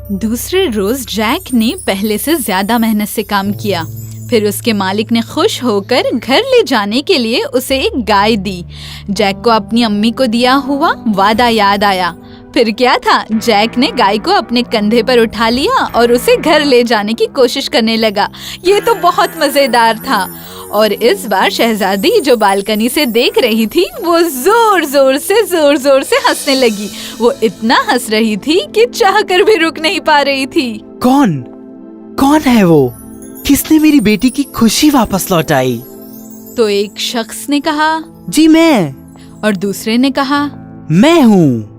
दूसरे रोज जैक ने पहले से ज्यादा मेहनत से काम किया। फिर उसके मालिक ने खुश होकर घर ले जाने के लिए उसे एक गाय दी। जैक को अपनी अम्मी को दिया हुआ वादा याद आया। फिर क्या था, जैक ने गाय को अपने कंधे पर उठा लिया और उसे घर ले जाने की कोशिश करने लगा। ये तो बहुत मजेदार था। और इस बार शहजादी जो बालकनी से देख रही थी वो जोर जोर से हंसने लगी। वो इतना हंस रही थी कि चाहकर भी रुक नहीं पा रही थी। कौन है वो? किसने मेरी बेटी की खुशी वापस लौटाई? तो एक शख्स ने कहा, जी मैं। और दूसरे ने कहा, मैं हूँ।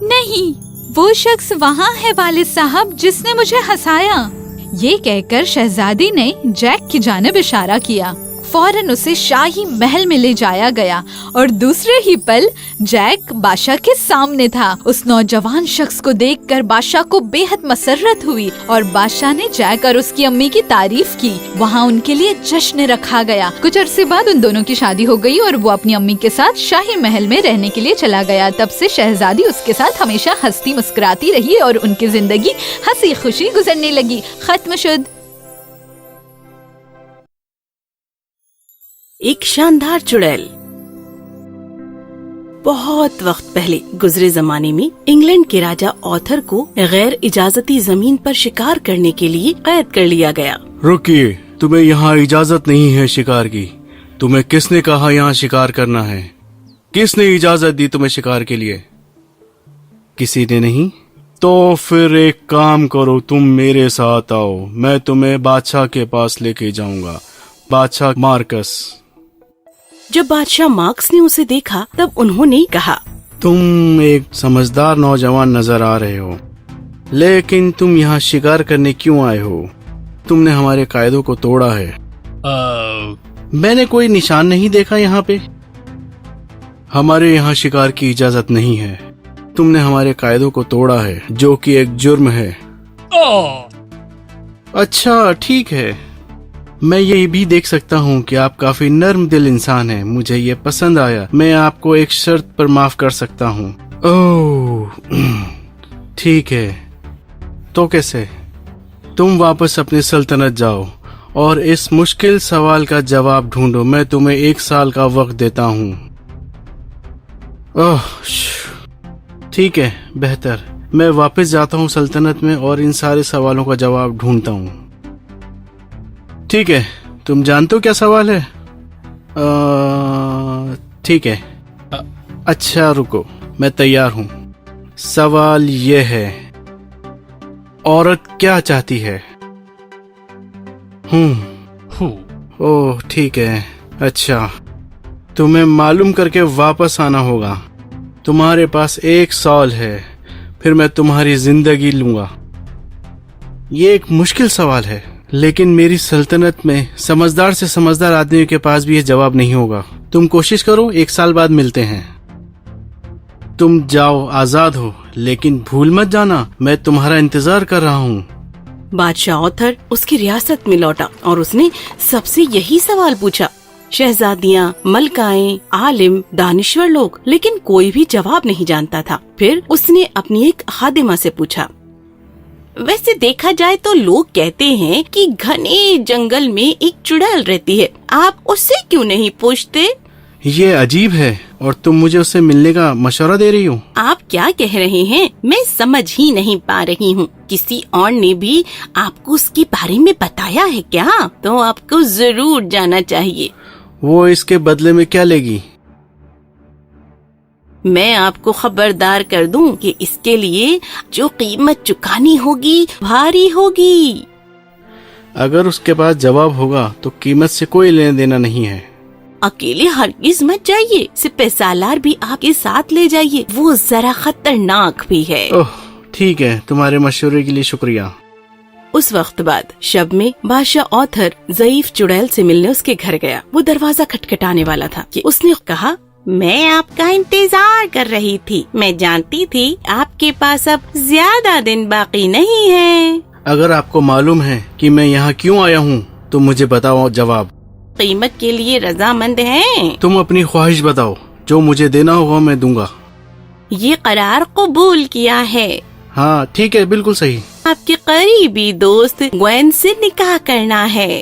नहीं, वो शख्स वहाँ है वालिद साहब जिसने मुझे हंसाया। ये कहकर शहजादी ने जैक की जानिब इशारा किया। फौरन उसे शाही महल में ले जाया गया और दूसरे ही पल जैक बादशाह के सामने था। उस नौजवान शख्स को देखकर बादशाह को बेहद मसर्रत हुई और बादशाह ने जैक और उसकी अम्मी की तारीफ की। वहाँ उनके लिए जश्न रखा गया। कुछ अरसे बाद उन दोनों की शादी हो गई और वो अपनी अम्मी के साथ शाही महल में रहने के लिए चला गया। तब से शहजादी उसके साथ हमेशा हंसती मुस्कुराती रही और उनकी जिंदगी हंसी खुशी गुजरने लगी। खत्म शुद। एक शानदार चुड़ैल। बहुत वक्त पहले गुजरे जमाने में इंग्लैंड के राजा ऑथर को गैर इजाजती जमीन पर शिकार करने के लिए कैद कर लिया गया। रुकिए, तुम्हें यहाँ इजाजत नहीं है शिकार की। तुम्हें किसने कहा यहाँ शिकार करना है? किसने इजाजत दी तुम्हें शिकार के लिए? किसी ने नहीं? तो फिर एक काम करो, तुम मेरे साथ आओ, मैं तुम्हें बादशाह के पास लेके जाऊंगा, बादशाह मार्कस। जब बादशाह मार्क्स ने उसे देखा तब उन्होंने कहा, तुम एक समझदार नौजवान नजर आ रहे हो, लेकिन तुम यहाँ शिकार करने क्यों आए हो? तुमने हमारे कायदों को तोड़ा है। मैंने कोई निशान नहीं देखा यहाँ पे। हमारे यहाँ शिकार की इजाजत नहीं है। तुमने हमारे कायदों को तोड़ा है, जो कि एक जुर्म है। अच्छा ठीक है, मैं ये भी देख सकता हूँ कि आप काफी नर्म दिल इंसान हैं। मुझे ये पसंद आया। मैं आपको एक शर्त पर माफ कर सकता हूँ। ओह ठीक है, तो कैसे? तुम वापस अपनी सल्तनत जाओ और इस मुश्किल सवाल का जवाब ढूंढो। मैं तुम्हें 1 साल का वक्त देता हूँ। ओह ठीक है, बेहतर। मैं वापस जाता हूँ सल्तनत में और इन सारे सवालों का जवाब ढूंढता हूँ। ठीक है, तुम जानते हो क्या सवाल है? ठीक है, अच्छा रुको, मैं तैयार हूँ। सवाल ये है, औरत क्या चाहती है? ओह ठीक है, अच्छा तुम्हें मालूम करके वापस आना होगा। तुम्हारे पास 1 साल है, फिर मैं तुम्हारी जिंदगी लूंगा। ये एक मुश्किल सवाल है, लेकिन मेरी सल्तनत में समझदार से समझदार आदमी के पास भी ये जवाब नहीं होगा। तुम कोशिश करो, 1 साल बाद मिलते हैं। तुम जाओ, आजाद हो, लेकिन भूल मत जाना, मैं तुम्हारा इंतजार कर रहा हूँ। बादशाह ऑथर उसकी रियासत में लौटा और उसने सबसे यही सवाल पूछा। शहजादियाँ, मलकाएं, आलिम, दानिश्वर लोग, लेकिन कोई भी जवाब नहीं जानता था। फिर उसने अपनी एक खादिमा से पूछा, वैसे देखा जाए तो लोग कहते हैं कि घने जंगल में एक चुड़ैल रहती है, आप उससे क्यों नहीं पूछते? ये अजीब है और तुम मुझे उससे मिलने का मशवरा दे रही हो। आप क्या कह रहे हैं? मैं समझ ही नहीं पा रही हूँ। किसी और ने भी आपको उसके बारे में बताया है क्या? तो आपको जरूर जाना चाहिए। वो इसके बदले में क्या लेगी? मैं आपको खबरदार कर दूं कि इसके लिए जो कीमत चुकानी होगी भारी होगी। अगर उसके पास जवाब होगा तो कीमत से कोई लेना देना नहीं है। अकेले हरगिज मत जाइए, सिपह सालार भी आपके साथ ले जाइए, वो जरा खतरनाक भी है। ओह ठीक है, तुम्हारे मशवरे के लिए शुक्रिया। उस वक्त बाद शब में बादशाह ऑथर ज़ईफ चुड़ैल से मिलने उसके घर गया। वो दरवाजा खटखटाने वाला था कि उसने कहा, मैं आपका इंतजार कर रही थी। मैं जानती थी आपके पास अब ज्यादा दिन बाकी नहीं है। अगर आपको मालूम है कि मैं यहाँ क्यों आया हूँ तो मुझे बताओ जवाब। कीमत के लिए रजामंद हैं। तुम अपनी ख्वाहिश बताओ, जो मुझे देना होगा मैं दूंगा। ये करार कबूल किया है। हाँ ठीक है, बिल्कुल सही। आपके करीबी दोस्त ग्वेन से निकाह करना है।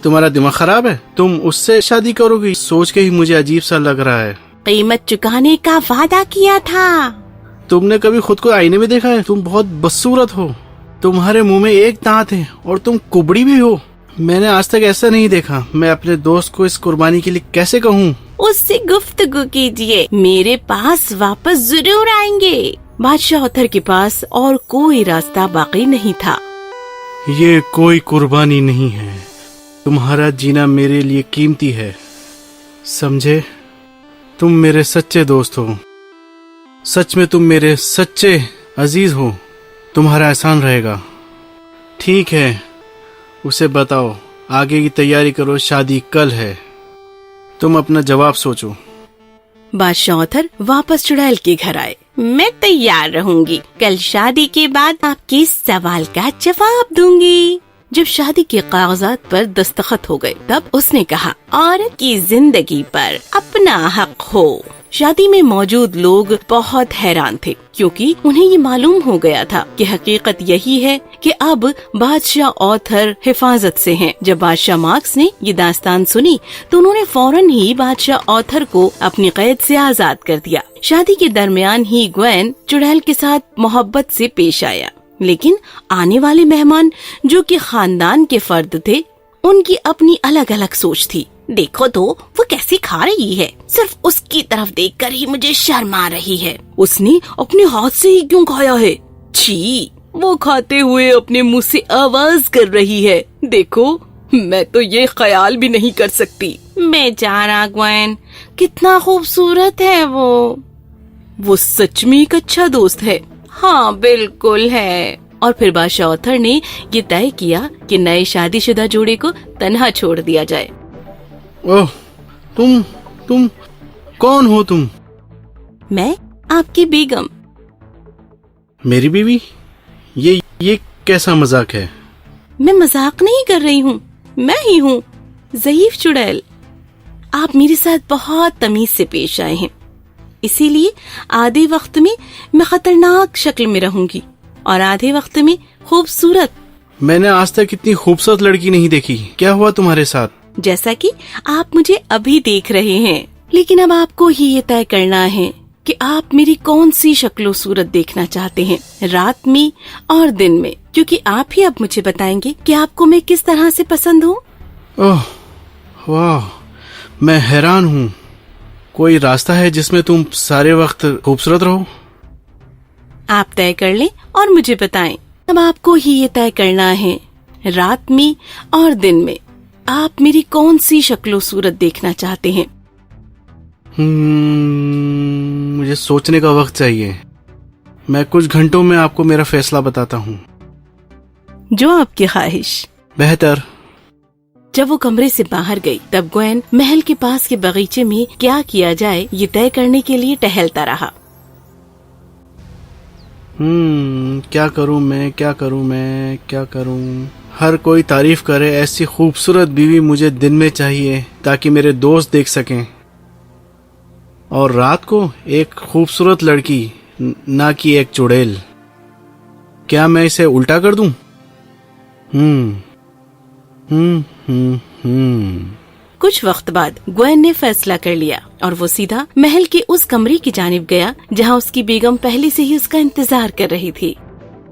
तुम्हारा दिमाग खराब है? तुम उससे शादी करोगी? सोच के ही मुझे अजीब सा लग रहा है। कीमत चुकाने का वादा किया था। तुमने कभी खुद को आईने में देखा है? तुम बहुत बदसूरत हो, तुम्हारे मुंह में एक दांत है और तुम कुबड़ी भी हो। मैंने आज तक ऐसा नहीं देखा। मैं अपने दोस्त को इस कुर्बानी के लिए कैसे कहूँ? उससे गुफ्तगू कीजिए, मेरे पास वापस जरूर आएंगे। बादशाह ऑथर के पास और कोई रास्ता बाकी नहीं था। ये कोई कुर्बानी नहीं है, तुम्हारा जीना मेरे लिए कीमती है, समझे? तुम मेरे सच्चे दोस्त हो, सच में तुम मेरे सच्चे अजीज हो। तुम्हारा एहसान रहेगा। ठीक है, उसे बताओ, आगे की तैयारी करो, शादी कल है। तुम अपना जवाब सोचो। बादशाह ऑथर वापस चुड़ैल के घर आए। मैं तैयार रहूंगी, कल शादी के बाद आपके सवाल का जवाब दूंगी। जब शादी के कागजात पर दस्तखत हो गए तब उसने कहा, औरत की जिंदगी पर अपना हक हो। शादी में मौजूद लोग बहुत हैरान थे क्योंकि उन्हें ये मालूम हो गया था कि हकीकत यही है कि अब बादशाह ऑथर हिफाजत से हैं। जब बादशाह मार्क्स ने ये दास्तान सुनी तो उन्होंने फौरन ही बादशाह ऑथर को अपनी कैद से आजाद कर दिया। शादी के दरमियान ही ग्वेन चुड़ैल के साथ मोहब्बत से पेश आया, लेकिन आने वाले मेहमान जो कि खानदान के फर्द थे, उनकी अपनी अलग अलग सोच थी। देखो तो वो कैसे खा रही है, सिर्फ उसकी तरफ देखकर ही मुझे शर्म आ रही है। उसने अपने हाथ से ही क्यों खाया है? छी, वो खाते हुए अपने मुंह से आवाज कर रही है। देखो, मैं तो ये ख्याल भी नहीं कर सकती। बेचारा ग्वेन, कितना खूबसूरत है वो सच में एक अच्छा दोस्त है। हाँ बिल्कुल है। और फिर बादशाह ऑथर ने ये तय किया कि नए शादीशुदा जोड़े को तन्हा छोड़ दिया जाए। ओह, तुम कौन हो तुम? मैं आपकी बेगम। मेरी बीवी? ये कैसा मजाक है? मैं मजाक नहीं कर रही हूँ, मैं ही हूँ, ज़ईफ चुड़ैल। आप मेरे साथ बहुत तमीज से पेश आए हैं, इसीलिए आधे वक्त में मैं खतरनाक शक्ल में रहूंगी और आधे वक्त में खूबसूरत। मैंने आज तक इतनी खूबसूरत लड़की नहीं देखी। क्या हुआ तुम्हारे साथ? जैसा कि आप मुझे अभी देख रहे हैं, लेकिन अब आपको ही ये तय करना है कि आप मेरी कौन सी शक्लो सूरत देखना चाहते हैं, रात में और दिन में, क्योंकि आप ही अब मुझे बताएंगे कि आपको मैं किस तरह से पसंद हूँ। ओह वाह, मैं हैरान हूँ। कोई रास्ता है जिसमें तुम सारे वक्त खूबसूरत रहो? आप तय कर लें और मुझे बताएं। अब आपको ही ये तय करना है, रात में और दिन में आप मेरी कौन सी शक्लो सूरत देखना चाहते हैं। मुझे सोचने का वक्त चाहिए। मैं कुछ घंटों में आपको मेरा फैसला बताता हूँ। जो आपकी ख्वाहिश। बेहतर। जब वो कमरे से बाहर गई तब ग्वेन महल के पास के बगीचे में क्या किया जाए ये तय करने के लिए टहलता रहा। क्या करूं? हर कोई तारीफ करे ऐसी खूबसूरत बीवी मुझे दिन में चाहिए ताकि मेरे दोस्त देख सकें, और रात को एक खूबसूरत लड़की, ना कि एक चुड़ैल। क्या मैं इसे उल्टा कर दूं? कुछ वक्त बाद ग्वेन ने फैसला कर लिया और वो सीधा महल के उस कमरे की जानिब गया जहाँ उसकी बेगम पहले से ही उसका इंतजार कर रही थी।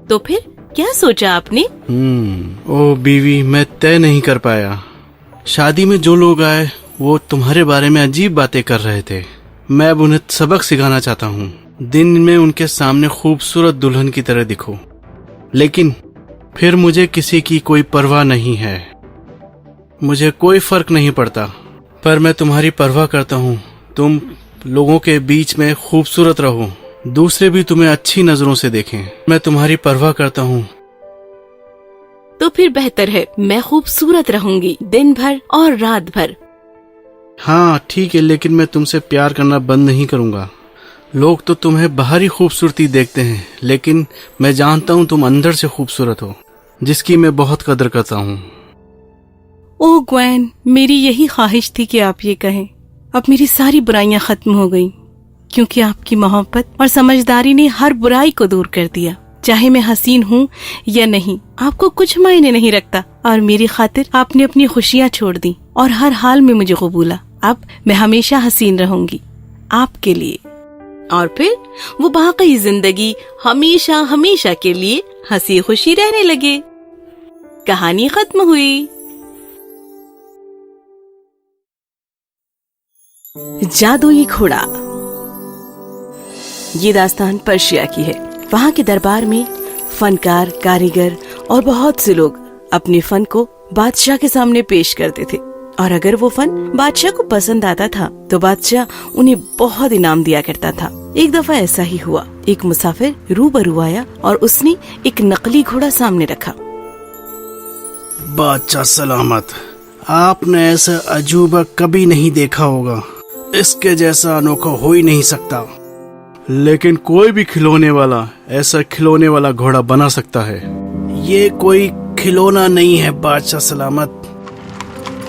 तो फिर क्या सोचा आपने? ओ बीवी, मैं तय नहीं कर पाया। शादी में जो लोग आए वो तुम्हारे बारे में अजीब बातें कर रहे थे। मैं अब उन्हें सबक सिखाना चाहता हूँ। दिन में उनके सामने खूबसूरत दुल्हन की तरह दिखो, लेकिन फिर मुझे किसी की कोई परवाह नहीं है। मुझे कोई फर्क नहीं पड़ता, पर मैं तुम्हारी परवाह करता हूँ। तुम लोगों के बीच में खूबसूरत रहो, दूसरे भी तुम्हें अच्छी नजरों से देखें। मैं तुम्हारी परवाह करता हूँ। तो फिर बेहतर है, मैं खूबसूरत रहूंगी दिन भर और रात भर। हाँ ठीक है, लेकिन मैं तुमसे प्यार करना बंद नहीं करूँगा। लोग तो तुम्हें बाहरी खूबसूरती देखते हैं, लेकिन मैं जानता हूँ तुम अंदर से खूबसूरत हो, जिसकी मैं बहुत कदर करता हूँ। ओ ग्वेन, मेरी यही ख्वाहिश थी कि आप ये कहें। अब मेरी सारी बुराइयां खत्म हो गईं, क्योंकि आपकी मोहब्बत और समझदारी ने हर बुराई को दूर कर दिया। चाहे मैं हसीन हूँ या नहीं, आपको कुछ मायने नहीं रखता, और मेरी खातिर आपने अपनी खुशियाँ छोड़ दी और हर हाल में मुझे कबूला। अब मैं हमेशा हसीन रहूंगी आपके लिए। और फिर वो बाकी जिंदगी हमेशा हमेशा के लिए हंसी खुशी रहने लगे। कहानी खत्म हुई। जादुई घोड़ा। ये दास्तान पर्शिया की है। वहाँ के दरबार में फनकार, कारीगर और बहुत से लोग अपने फन को बादशाह के सामने पेश करते थे, और अगर वो फन बादशाह को पसंद आता था तो बादशाह उन्हें बहुत इनाम दिया करता था। एक दफा ऐसा ही हुआ। एक मुसाफिर रूबरू आया और उसने एक नकली घोड़ा सामने रखा। बादशाह सलामत, आपने ऐसा अजूबा कभी नहीं देखा होगा। इसके जैसा अनोखा हो ही नहीं सकता। लेकिन कोई भी खिलौने वाला ऐसा खिलौने वाला घोड़ा बना सकता है। ये कोई खिलौना नहीं है बादशाह सलामत,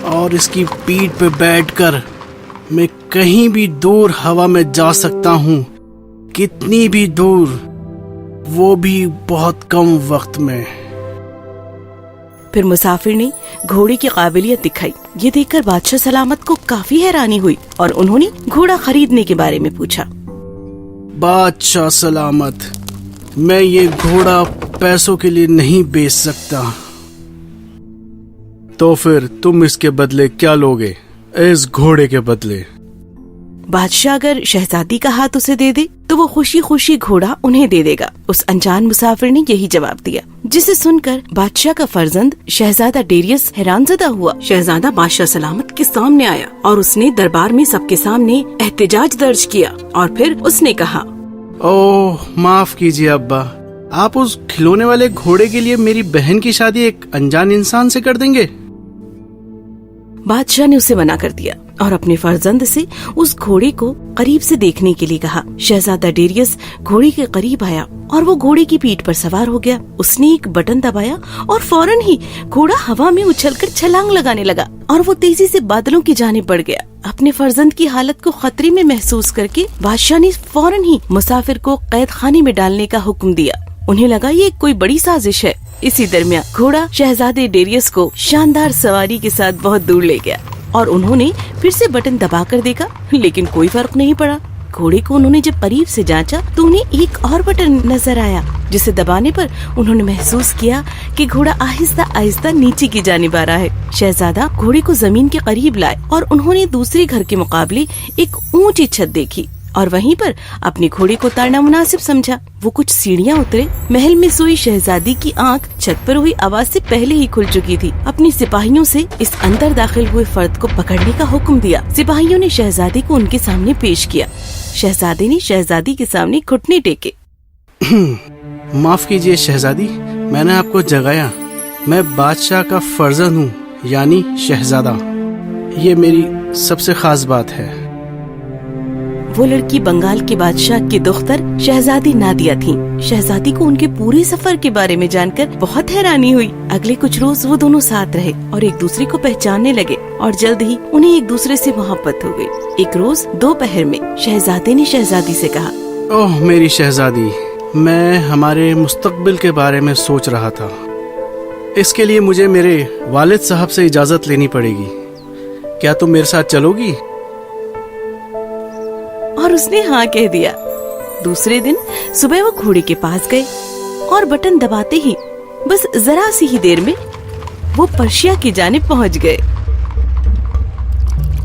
और इसकी पीठ पे बैठकर मैं कहीं भी दूर हवा में जा सकता हूँ, कितनी भी दूर, वो भी बहुत कम वक्त में। फिर मुसाफिर ने घोड़े की काबिलियत दिखाई। ये देखकर बादशाह सलामत को काफी हैरानी हुई और उन्होंने घोड़ा खरीदने के बारे में पूछा। बादशाह सलामत, मैं ये घोड़ा पैसों के लिए नहीं बेच सकता। तो फिर तुम इसके बदले क्या लोगे? इस घोड़े के बदले? बादशाह अगर शहजादी का हाथ उसे दे दे तो वो खुशी खुशी घोड़ा उन्हें दे देगा। उस अनजान मुसाफिर ने यही जवाब दिया, जिसे सुनकर बादशाह का फर्जंद शहजादा डेरियस हैरानजदा हुआ। शहजादा बादशाह सलामत के सामने आया और उसने दरबार में सबके सामने एहतजाज दर्ज किया, और फिर उसने कहा, ओह माफ कीजिए अब्बा, आप उस खिलौने वाले घोड़े के लिए मेरी बहन की शादी एक अनजान इंसान से कर देंगे? बादशाह ने उसे मना कर दिया और अपने फर्जंद से उस घोड़े को करीब से देखने के लिए कहा। शहजादा डेरियस घोड़े के करीब आया और वो घोड़े की पीठ पर सवार हो गया। उसने एक बटन दबाया और फौरन ही घोड़ा हवा में उछलकर छलांग लगाने लगा और वो तेजी से बादलों की जानिब बढ़ गया। अपने फर्जंद की हालत को खतरे में महसूस करके बादशाह ने फौरन ही मुसाफिर को कैद खाने में डालने का हुक्म दिया। उन्हें लगा ये कोई बड़ी साजिश है। इसी दरमियान घोड़ा शहजादे डेरियस को शानदार सवारी के साथ बहुत दूर ले गया और उन्होंने फिर से बटन दबाकर देखा, लेकिन कोई फर्क नहीं पड़ा। घोड़े को उन्होंने जब करीब से जांचा तो उन्हें एक और बटन नजर आया, जिसे दबाने पर उन्होंने महसूस किया कि घोड़ा आहिस्ता आहिस्ता नीचे की जानिब आ रहा है। शहजादा घोड़े को जमीन के करीब लाए और उन्होंने दूसरे घर के मुकाबले एक ऊंची छत देखी और वहीं पर अपने घोड़े को उतारना मुनासिब समझा। वो कुछ सीढ़ियाँ उतरे। महल में सोई शहजादी की आंख छत पर हुई आवाज से पहले ही खुल चुकी थी। अपने सिपाहियों से इस अंदर दाखिल हुए फर्द को पकड़ने का हुक्म दिया। सिपाहियों ने शहजादी को उनके सामने पेश किया। शहजादे ने शहजादी के सामने घुटने टेके। माफ कीजिए शहजादी, मैंने आपको जगाया। मैं बादशाह का फर्जंद हूँ, यानी शहजादा। ये मेरी सबसे खास बात है। वो लड़की बंगाल के बादशाह की दुख्तर शहजादी नादिया थी। शहजादी को उनके पूरे सफर के बारे में जानकर बहुत हैरानी हुई। अगले कुछ रोज वो दोनों साथ रहे और एक दूसरे को पहचानने लगे और जल्द ही उन्हें एक दूसरे से मोहब्बत हो गई। एक रोज दोपहर में शहजादे ने शहजादी से कहा, ओह मेरी शहजादी, मैं हमारे मुस्तकबिल के बारे में सोच रहा था। इसके लिए मुझे मेरे वालिद साहब से इजाजत लेनी पड़ेगी। क्या तुम मेरे साथ चलोगी? और उसने हाँ कह दिया। दूसरे दिन सुबह वो घोड़े के पास गए और बटन दबाते ही बस जरा सी ही देर में वो पर्शिया की जानिब पहुंच गए।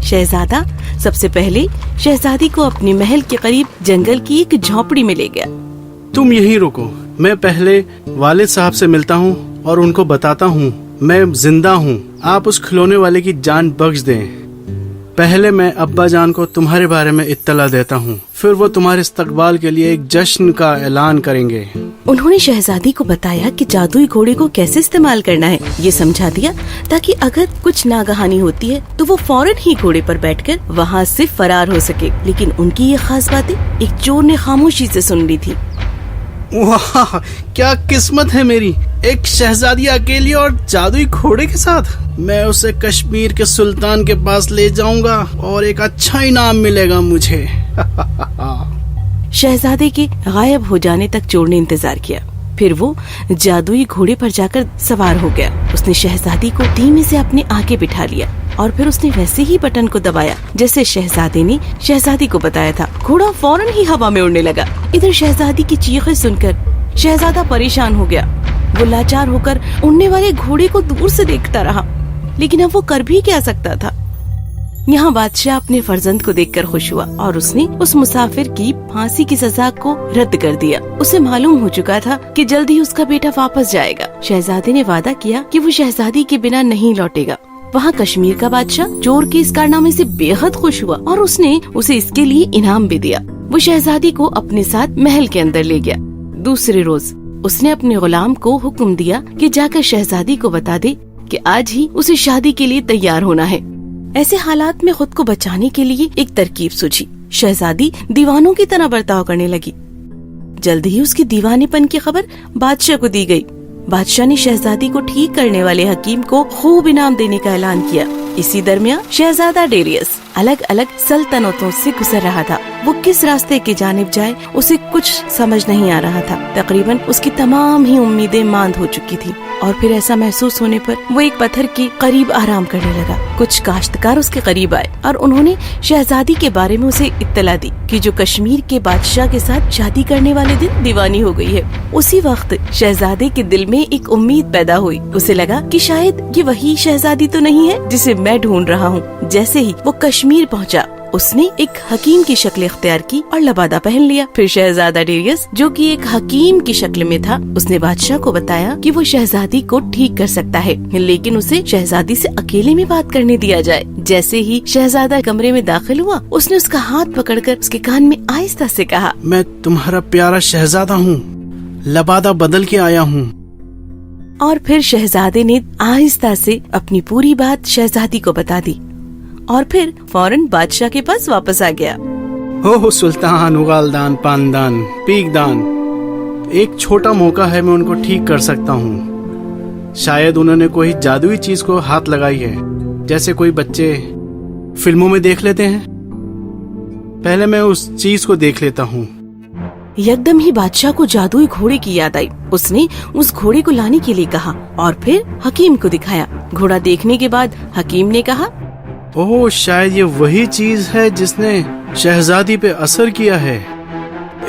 शहजादा सबसे पहले शहजादी को अपने महल के करीब जंगल की एक झोपड़ी में ले गया। तुम यहीं रुको, मैं पहले वालिद साहब से मिलता हूँ और उनको बताता हूँ मैं जिंदा हूँ। आप उस खिलौने वाले की जान बख्श दें। पहले मैं अब्बा जान को तुम्हारे बारे में इत्तला देता हूँ, फिर वो तुम्हारे इस्तकबाल के लिए एक जश्न का ऐलान करेंगे। उन्होंने शहजादी को बताया कि जादुई घोड़े को कैसे इस्तेमाल करना है। ये समझा दिया ताकि अगर कुछ नागहानी होती है तो वो फौरन ही घोड़े पर बैठकर वहाँ से फरार हो सके। लेकिन उनकी ये खास बातें एक चोर ने खामोशी से सुन ली थी। वाह, क्या किस्मत है मेरी, एक शहजादी अकेली और जादुई घोड़े के साथ। मैं उसे कश्मीर के सुल्तान के पास ले जाऊंगा और एक अच्छा इनाम मिलेगा मुझे। शहजादे के गायब हो जाने तक चोर ने इंतजार किया। फिर वो जादुई घोड़े पर जाकर सवार हो गया। उसने शहजादी को धीमे से अपने आगे बिठा लिया और फिर उसने वैसे ही बटन को दबाया जैसे शहजादे ने शहजादी को बताया था। घोड़ा फौरन ही हवा में उड़ने लगा। इधर शहजादी की चीखें सुनकर शहजादा परेशान हो गया। वो लाचार होकर उड़ने वाले घोड़े को दूर से देखता रहा, लेकिन अब वो कर भी क्या सकता था। यहाँ बादशाह अपने फर्जंद को देखकर खुश हुआ और उसने उस मुसाफिर की फांसी की सजा को रद्द कर दिया। उसे मालूम हो चुका था कि जल्द ही उसका बेटा वापस जाएगा। शहजादे ने वादा किया कि वो शहजादी के बिना नहीं लौटेगा। वहाँ कश्मीर का बादशाह चोर के इस कारनामे से बेहद खुश हुआ और उसने उसे इसके लिए इनाम भी दिया। वो शहजादी को अपने साथ महल के अंदर ले गया। दूसरे रोज उसने अपने गुलाम को हुक्म दिया कि जाकर शहजादी को बता दे कि आज ही उसे शादी के लिए तैयार होना है। ऐसे हालात में खुद को बचाने के लिए एक तरकीब सूझी। शहजादी दीवानों की तरह बर्ताव करने लगी। जल्द ही उसकी दीवानेपन की खबर बादशाह को दी गई। बादशाह ने शहजादी को ठीक करने वाले हकीम को खूब इनाम देने का ऐलान किया। इसी दरमियान शहजादा डेरियस अलग अलग सल्तनतों से गुजर रहा था। वो किस रास्ते की जानिब जाए उसे कुछ समझ नहीं आ रहा था। तकरीबन उसकी तमाम ही उम्मीदें मांद हो चुकी थी और फिर ऐसा महसूस होने पर वो एक पत्थर के करीब आराम करने लगा। कुछ काश्तकार उसके करीब आए और उन्होंने शहजादी के बारे में उसे इत्तला दी कि जो कश्मीर के बादशाह के साथ शादी करने वाले दिन दीवानी हो गई है। उसी वक्त शहजादे के दिल में एक उम्मीद पैदा हुई। उसे लगा कि शायद ये वही शहजादी तो नहीं है जिसे मैं ढूंढ रहा हूँ। जैसे ही वो कश्मीर पहुँचा, उसने एक हकीम की शक्ल इख्तियार की और लबादा पहन लिया। फिर शहजादा डेरियस, जो कि एक हकीम की शक्ल में था, उसने बादशाह को बताया कि वो शहजादी को ठीक कर सकता है, लेकिन उसे शहजादी से अकेले में बात करने दिया जाए। जैसे ही शहजादा कमरे में दाखिल हुआ, उसने उसका हाथ पकड़कर उसके कान में आहिस्ता से कहा, मैं तुम्हारा प्यारा शहजादा हूँ, लबादा बदल के आया हूँ। और फिर शहजादे ने आहिस्ता से अपनी पूरी बात शहजादी को बता दी और फिर फौरन बादशाह के पास वापस आ गया। हो सुल्तान, उगालदान, पानदान, पीकदान, एक छोटा मौका है, मैं उनको ठीक कर सकता हूँ। शायद उन्होंने कोई जादुई चीज को हाथ लगाई है, जैसे कोई बच्चे फिल्मों में देख लेते हैं। पहले मैं उस चीज को देख लेता हूँ। यकदम ही बादशाह को जादुई घोड़े की याद आई। उसने उस घोड़े को लाने के लिए कहा और फिर हकीम को दिखाया। घोड़ा देखने के बाद हकीम ने कहा, ओह, शायद ये वही चीज है जिसने शहजादी पे असर किया है।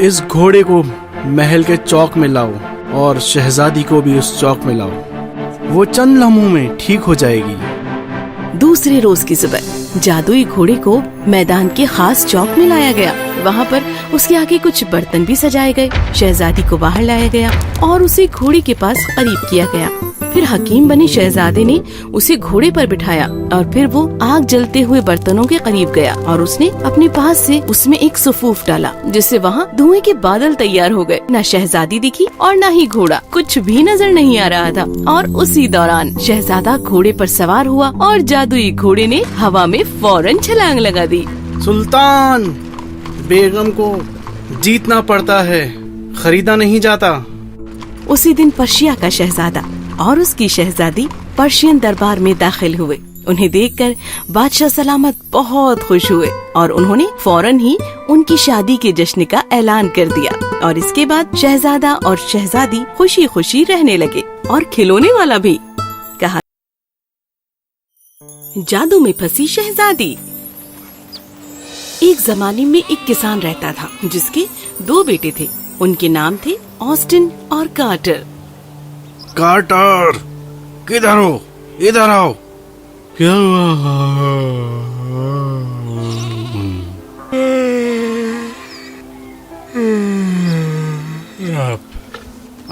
इस घोड़े को महल के चौक में लाओ और शहजादी को भी उस चौक में लाओ। वो चंद लम्हों में ठीक हो जाएगी। दूसरे रोज की सुबह जादुई घोड़े को मैदान के खास चौक में लाया गया। वहाँ पर उसके आगे कुछ बर्तन भी सजाए गए। शहजादी को बाहर लाया गया और उसे घोड़े के पास करीब किया गया। फिर हकीम बने शहजादे ने उसे घोड़े पर बिठाया और फिर वो आग जलते हुए बर्तनों के करीब गया और उसने अपने पास से उसमें एक सफूफ डाला, जिससे वहाँ धुएं के बादल तैयार हो गए। न शहजादी दिखी और न ही घोड़ा, कुछ भी नजर नहीं आ रहा था। और उसी दौरान शहजादा घोड़े पर सवार हुआ और जादुई घोड़े ने हवा में फौरन छलांग लगा दी। सुल्तान, बेगम को जीतना पड़ता है, खरीदा नहीं जाता। उसी दिन पर्शिया का शहजादा और उसकी शहजादी पर्शियन दरबार में दाखिल हुए। उन्हें देखकर बादशाह सलामत बहुत खुश हुए और उन्होंने फौरन ही उनकी शादी के जश्न का ऐलान कर दिया। और इसके बाद शहजादा और शहजादी खुशी खुशी रहने लगे और खिलौने वाला भी। कहा, जादू में फंसी शहजादी। एक जमाने में एक किसान रहता था जिसके 2 बेटे थे। उनके नाम थे ऑस्टिन और कार्टर। कार्टर, किधर हो? इधर आओ। क्या हुआ?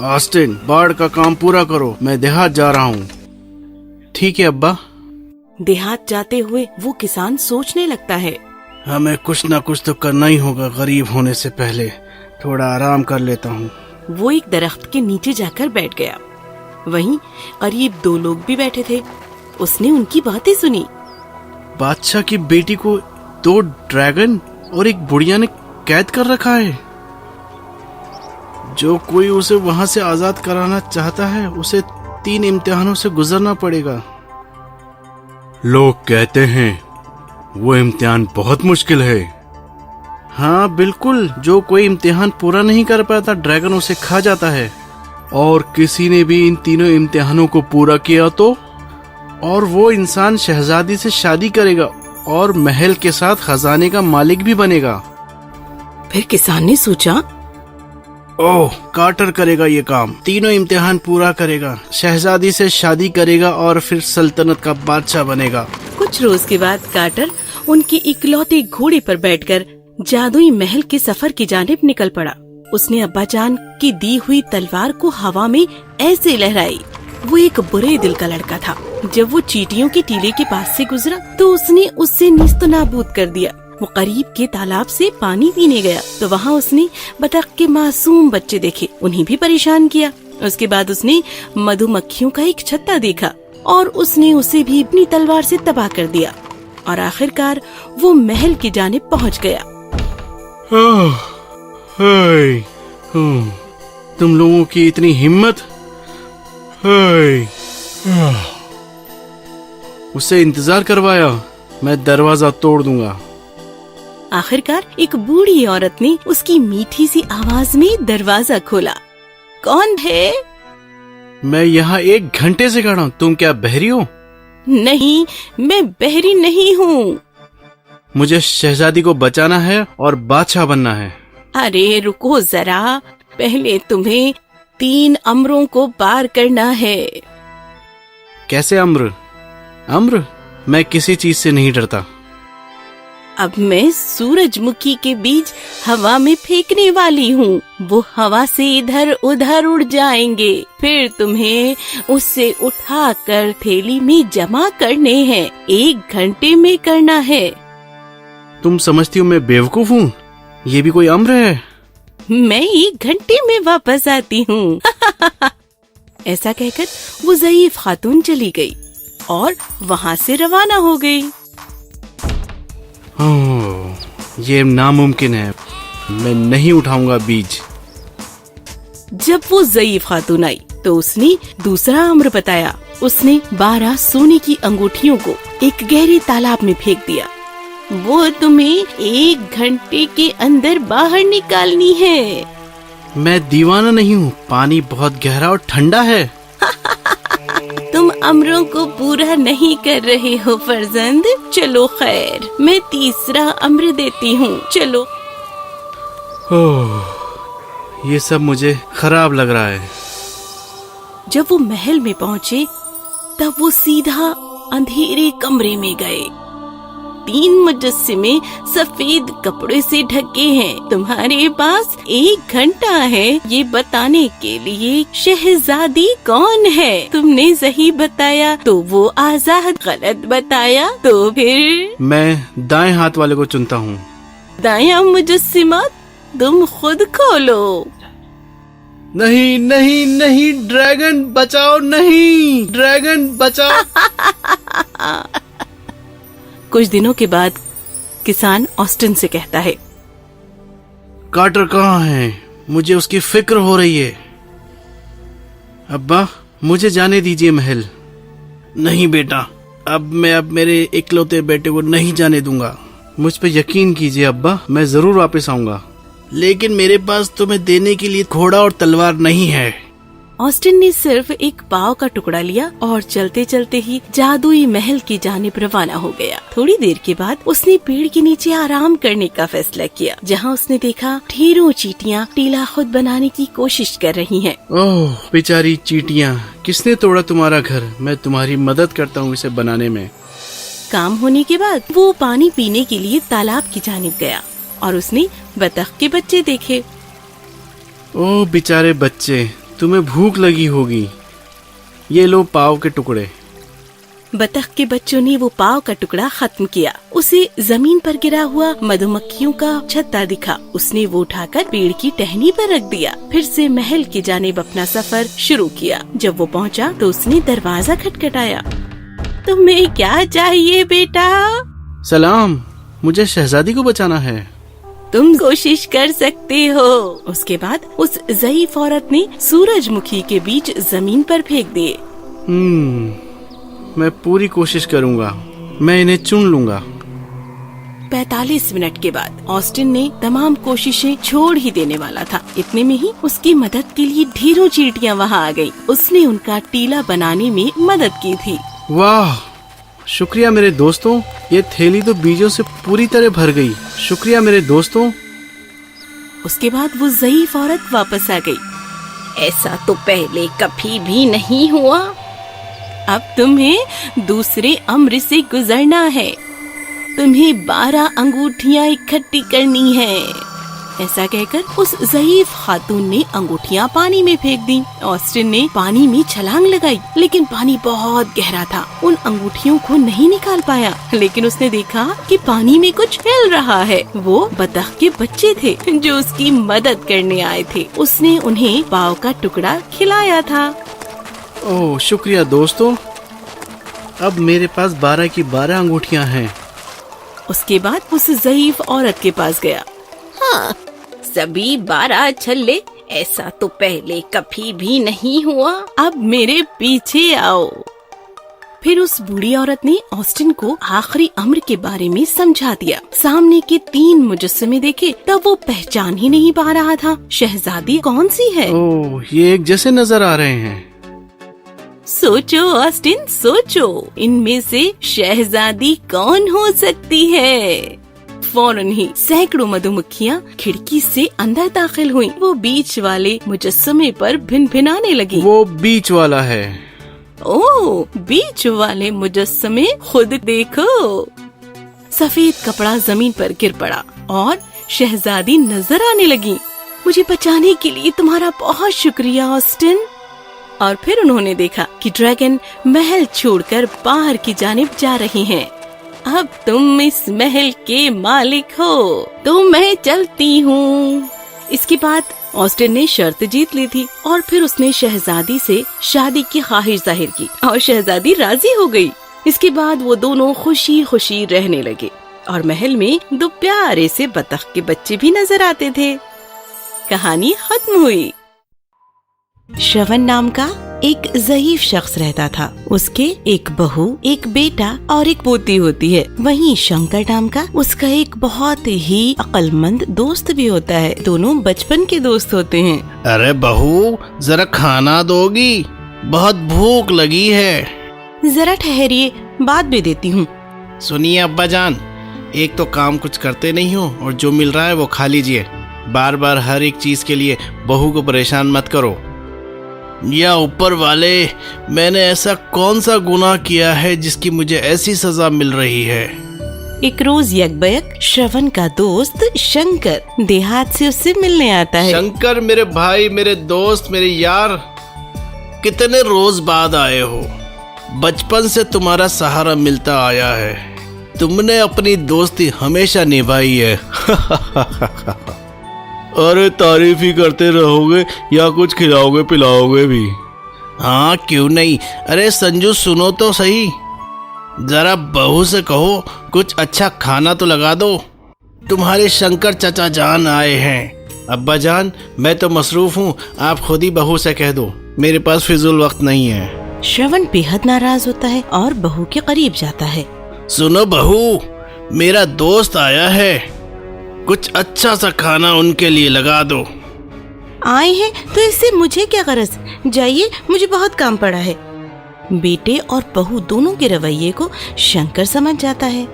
ऑस्टिन, बाढ़ का काम पूरा करो, मैं देहात जा रहा हूँ। ठीक है अब्बा। देहात जाते हुए वो किसान सोचने लगता है, हमें कुछ न कुछ तो करना ही होगा। गरीब होने से पहले थोड़ा आराम कर लेता हूँ। वो एक दरख्त के नीचे जाकर बैठ गया। वहीं करीब 2 लोग भी बैठे थे। उसने उनकी बातें सुनी। बादशाह की बेटी को 2 ड्रैगन और एक बुढ़िया ने कैद कर रखा है। जो कोई उसे वहां से आजाद कराना चाहता है, उसे 3 इम्तिहानों से गुजरना पड़ेगा। लोग कहते हैं वो इम्तिहान बहुत मुश्किल है। हाँ बिल्कुल, जो कोई इम्तिहान पूरा नहीं कर पाता, ड्रैगन उसे खा जाता है। और किसी ने भी इन तीनों इम्तिहानों को पूरा किया तो, और वो इंसान शहजादी से शादी करेगा और महल के साथ खजाने का मालिक भी बनेगा। फिर किसान ने सोचा, ओह, कार्टर करेगा ये काम, तीनों इम्तिहान पूरा करेगा, शहजादी से शादी करेगा और फिर सल्तनत का बादशाह बनेगा। कुछ रोज के बाद कार्टर उनके इकलौते घोड़े पर बैठकर जादुई महल के सफर की जानिब निकल पड़ा। उसने अब्बाजान की दी हुई तलवार को हवा में ऐसे लहराई। वो एक बुरे दिल का लड़का था। जब वो चींटियों के टीले के पास से गुजरा तो उसने उससे निस्तनाबूद कर दिया। वो करीब के तालाब से पानी पीने गया तो वहाँ उसने बतख के मासूम बच्चे देखे, उन्हें भी परेशान किया। उसके बाद उसने मधुमक्खियों का एक छत्ता देखा और उसने उसे भी अपनी तलवार से तबाह कर दिया और आखिरकार वो महल की जानिब पहुँच गया। तुम लोगों की इतनी हिम्मत! उससे इंतजार करवाया, मैं दरवाजा तोड़ दूंगा। आखिरकार एक बूढ़ी औरत ने उसकी मीठी सी आवाज में दरवाजा खोला। कौन है? मैं यहाँ 1 घंटे से खड़ा हूँ, तुम क्या बहरी हो? नहीं, मैं बहरी नहीं हूँ। मुझे शहजादी को बचाना है और बादशाह बनना है। अरे रुको जरा, पहले तुम्हें 3 अम्रों को पार करना है। कैसे अम्र? अम्र? मैं किसी चीज से नहीं डरता। अब मैं सूरजमुखी के बीज हवा में फेंकने वाली हूँ। वो हवा से इधर उधर उड़ जाएंगे, फिर तुम्हें उससे उठाकर थैली में जमा करने हैं। 1 घंटे में करना है। तुम समझती हो मैं बेवकूफ हूँ? ये भी कोई अम्र है? मैं 1 घंटे में वापस आती हूँ। ऐसा कहकर वो ज़ईफ खातून चली गई और वहाँ से रवाना हो गई। ये नामुमकिन है, मैं नहीं उठाऊंगा बीज। जब वो ज़ईफ खातून आई तो उसने दूसरा अम्र बताया। उसने 12 सोने की अंगूठियों को एक गहरे तालाब में फेंक दिया। वो तुम्हें 1 घंटे के अंदर बाहर निकालनी है। मैं दीवाना नहीं हूँ, पानी बहुत गहरा और ठंडा है। तुम अमरों को पूरा नहीं कर रहे हो फर्जंद। चलो खैर, मैं तीसरा अम्र देती हूँ, चलो। ये सब मुझे खराब लग रहा है। जब वो महल में पहुँचे तब वो सीधा अंधेरे कमरे में गए। 3 मुजस्सिमे सफेद कपड़े से ढके हैं। तुम्हारे पास 1 घंटा है ये बताने के लिए शहजादी कौन है। तुमने सही बताया तो वो आजाद, गलत बताया तो फिर? मैं दाएं हाथ वाले को चुनता हूँ। दायां मुजस्सिमा, तुम खुद खोलो। नहीं नहीं नहीं, ड्रैगन बचाओ, नहीं ड्रैगन बचाओ। कुछ दिनों के बाद किसान ऑस्टिन से कहता है, कार्टर कहाँ है? मुझे उसकी फिक्र हो रही है। अब्बा, मुझे जाने दीजिए महल। नहीं बेटा, अब मेरे इकलौते बेटे को नहीं जाने दूंगा। मुझ पे यकीन कीजिए अब्बा, मैं जरूर वापस आऊंगा, लेकिन मेरे पास तुम्हें देने के लिए घोड़ा और तलवार नहीं है। ऑस्टिन ने सिर्फ एक पाव का टुकड़ा लिया और चलते चलते ही जादुई महल की जानिब रवाना हो गया। थोड़ी देर के बाद उसने पेड़ के नीचे आराम करने का फैसला किया, जहाँ उसने देखा ढेरों चींटियां टीला खुद बनाने की कोशिश कर रही हैं। ओह बेचारी चींटियां, किसने तोड़ा तुम्हारा घर? मैं तुम्हारी मदद करता हूँ इसे बनाने में। काम होने के बाद वो पानी पीने के लिए तालाब की जानिब गया और उसने बतख के बच्चे देखे। ओह बेचारे बच्चे, तुम्हें भूख लगी होगी, ये लो पाव के टुकड़े। बतख के बच्चों ने वो पाव का टुकड़ा खत्म किया। उसे जमीन पर गिरा हुआ मधुमक्खियों का छत्ता दिखा। उसने वो उठाकर पेड़ की टहनी पर रख दिया। फिर से महल की जानिब अपना सफर शुरू किया। जब वो पहुंचा तो उसने दरवाजा खटखटाया। तुम्हें क्या चाहिए बेटा? सलाम, मुझे शहजादी को बचाना है। तुम कोशिश कर सकते हो। उसके बाद उस ज़ईफ औरत ने सूरजमुखी के बीज जमीन पर फेंक दिए। मैं पूरी कोशिश करूंगा, मैं इन्हें चुन लूंगा। 45 मिनट के बाद ऑस्टिन ने तमाम कोशिशें छोड़ ही देने वाला था। इतने में ही उसकी मदद के लिए ढेरों चींटियां वहां आ गईं। उसने उनका टीला बनाने में मदद की थी। वाह, शुक्रिया मेरे दोस्तों, ये थैली तो बीजों से पूरी तरह भर गई। शुक्रिया मेरे दोस्तों। उसके बाद वो ज़ईफ औरत वापस आ गई। ऐसा तो पहले कभी भी नहीं हुआ। अब तुम्हें दूसरे अम्र से गुजरना है। तुम्हें 12 अंगूठियां इकट्ठी करनी है। ऐसा कहकर उस ज़ईफ खातून ने अंगूठियां पानी में फेंक दी। ऑस्टिन ने पानी में छलांग लगाई, लेकिन पानी बहुत गहरा था। उन अंगूठियों को नहीं निकाल पाया, लेकिन उसने देखा कि पानी में कुछ हिल रहा है। वो बतख के बच्चे थे जो उसकी मदद करने आए थे। उसने उन्हें पाव का टुकड़ा खिलाया था। ओह, शुक्रिया दोस्तों। अब मेरे पास 12 की 12 अंगूठियां हैं। उसके बाद उस ज़ईफ औरत के पास गया। हाँ, सभी 12 छल्ले, ऐसा तो पहले कभी भी नहीं हुआ। अब मेरे पीछे आओ। फिर उस बूढ़ी औरत ने ऑस्टिन को आखिरी अम्र के बारे में समझा दिया। सामने के 3 मुजस्समे देखे, तब वो पहचान ही नहीं पा रहा था शहजादी कौन सी है। ओह, ये एक जैसे नजर आ रहे हैं। सोचो ऑस्टिन, सोचो, इनमें से शहजादी कौन हो सकती है। फौरन ही सैकड़ों मधुमक्खियां खिड़की से अंदर दाखिल हुईं। वो बीच वाले मुजस्समे पर भिनभिनाने लगी। वो बीच वाला है। ओह, बीच वाले मुजस्समे खुद देखो। सफेद कपड़ा जमीन पर गिर पड़ा और शहजादी नजर आने लगी। मुझे बचाने के लिए तुम्हारा बहुत शुक्रिया ऑस्टिन। और फिर उन्होंने देखा कि ड्रैगन महल छोड़कर बाहर की जानिब जा रही हैं। अब तुम इस महल के मालिक हो, तो मैं चलती हूँ। इसके बाद ऑस्टिन ने शर्त जीत ली थी और फिर उसने शहजादी से शादी की ख्वाहिश जाहिर की और शहजादी राजी हो गई। इसके बाद वो दोनों खुशी खुशी रहने लगे और महल में 2 प्यारे से बतख के बच्चे भी नजर आते थे। कहानी खत्म हुई। श्रवण नाम का एक ज़ईफ शख्स रहता था। उसके एक बहू, एक बेटा और एक पोती होती है। वहीं शंकर नाम का उसका एक बहुत ही अक्लमंद दोस्त भी होता है। दोनों बचपन के दोस्त होते हैं। अरे बहू, जरा खाना दोगी? बहुत भूख लगी है। जरा ठहरिए, बाद में देती हूँ। सुनिए अब्बा जान, एक तो काम कुछ करते नहीं हो और जो मिल रहा है वो खा लीजिए। बार बार हर एक चीज के लिए बहू को परेशान मत करो। या ऊपर वाले, मैंने ऐसा कौन सा गुनाह किया है जिसकी मुझे ऐसी सजा मिल रही है। एक रोज यकबयक श्रवण का दोस्त शंकर देहात से उससे मिलने आता है। शंकर, मेरे भाई, मेरे दोस्त, मेरे यार, कितने रोज बाद आए हो। बचपन से तुम्हारा सहारा मिलता आया है। तुमने अपनी दोस्ती हमेशा निभाई है। अरे तारीफ ही करते रहोगे या कुछ खिलाओगे पिलाओगे भी? हाँ, क्यों नहीं। अरे संजू, सुनो तो सही, जरा बहू से कहो कुछ अच्छा खाना तो लगा दो। तुम्हारे शंकर चाचा जान आए हैं। अब्बा जान, मैं तो मसरूफ हूँ, आप खुद ही बहू से कह दो, मेरे पास फिजूल वक्त नहीं है। श्रवण बेहद नाराज होता है और बहू के करीब जाता है। सुनो बहू, मेरा दोस्त आया है, कुछ अच्छा सा खाना उनके लिए लगा दो। आए हैं तो इससे मुझे क्या गरज, जाइए, मुझे बहुत काम पड़ा है। बेटे और बहू दोनों के रवैये को शंकर समझ जाता है।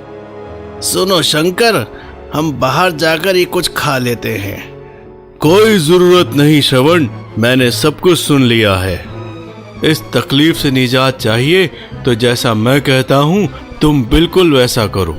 सुनो शंकर, हम बाहर जाकर ये कुछ खा लेते हैं। कोई जरूरत नहीं श्रवण, मैंने सब कुछ सुन लिया है। इस तकलीफ से निजात चाहिए तो जैसा मैं कहता हूँ तुम बिल्कुल वैसा करो।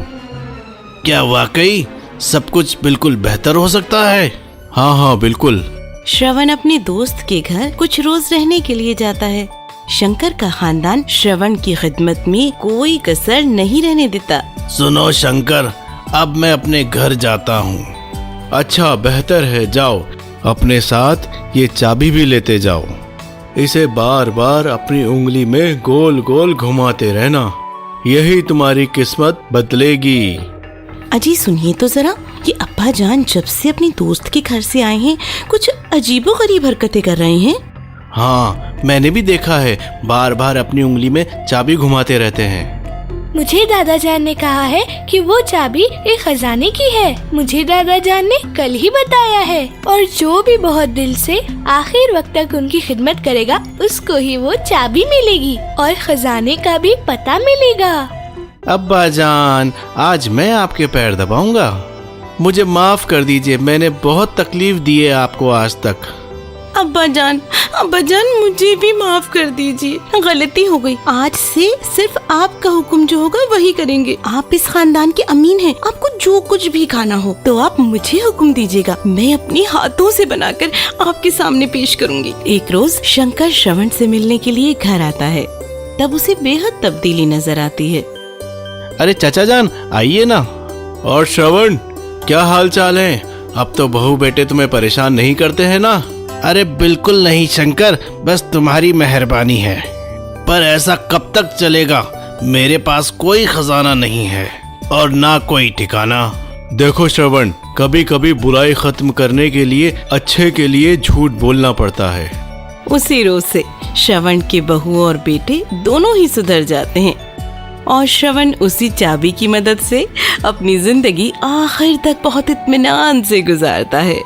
क्या वाकई सब कुछ बिल्कुल बेहतर हो सकता है? हाँ हाँ बिल्कुल। श्रवण अपने दोस्त के घर कुछ रोज रहने के लिए जाता है। शंकर का खानदान श्रवण की खिदमत में कोई कसर नहीं रहने देता। सुनो शंकर, अब मैं अपने घर जाता हूँ। अच्छा, बेहतर है, जाओ, अपने साथ ये चाबी भी लेते जाओ। इसे बार बार अपनी उंगली में गोल गोल घुमाते रहना, यही तुम्हारी किस्मत बदलेगी। अजी सुनिए तो जरा, ये अब्बा जान जब से अपनी दोस्त के घर से आए हैं कुछ अजीबोगरीब हरकतें कर रहे हैं। हाँ, मैंने भी देखा है, बार बार अपनी उंगली में चाबी घुमाते रहते हैं। मुझे दादा जान ने कहा है कि वो चाबी एक खजाने की है। मुझे दादा जान ने कल ही बताया है, और जो भी बहुत दिल से आखिर वक्त तक उनकी खिदमत करेगा उसको ही वो चाबी मिलेगी और खजाने का भी पता मिलेगा। अब्बा जान, आज मैं आपके पैर दबाऊंगा। मुझे माफ कर दीजिए, मैंने बहुत तकलीफ दी है आपको आज तक। अब्बा जान मुझे भी माफ कर दीजिए, गलती हो गई। आज से सिर्फ आपका हुक्म जो होगा वही करेंगे। आप इस खानदान के अमीन हैं। आपको जो कुछ भी खाना हो तो आप मुझे हुक्म दीजिएगा, मैं अपने हाथों से बनाकर आपके सामने पेश करूंगी। एक रोज शंकर श्रवण से मिलने के लिए घर आता है। तब उसे बेहद तब्दीली नजर आती है। अरे चाचा जान, आइए ना। और श्रवण, क्या हाल चाल है? अब तो बहू बेटे तुम्हें परेशान नहीं करते हैं ना? अरे बिल्कुल नहीं शंकर, बस तुम्हारी मेहरबानी है। पर ऐसा कब तक चलेगा? मेरे पास कोई खजाना नहीं है और ना कोई ठिकाना। देखो श्रवण, कभी कभी बुराई खत्म करने के लिए अच्छे के लिए झूठ बोलना पड़ता है। उसी रोज से श्रवण के बहू और बेटे दोनों ही सुधर जाते हैं और श्रवण उसी चाबी की मदद से अपनी जिंदगी आखिर तक बहुत इत्मीनान से गुजारता है।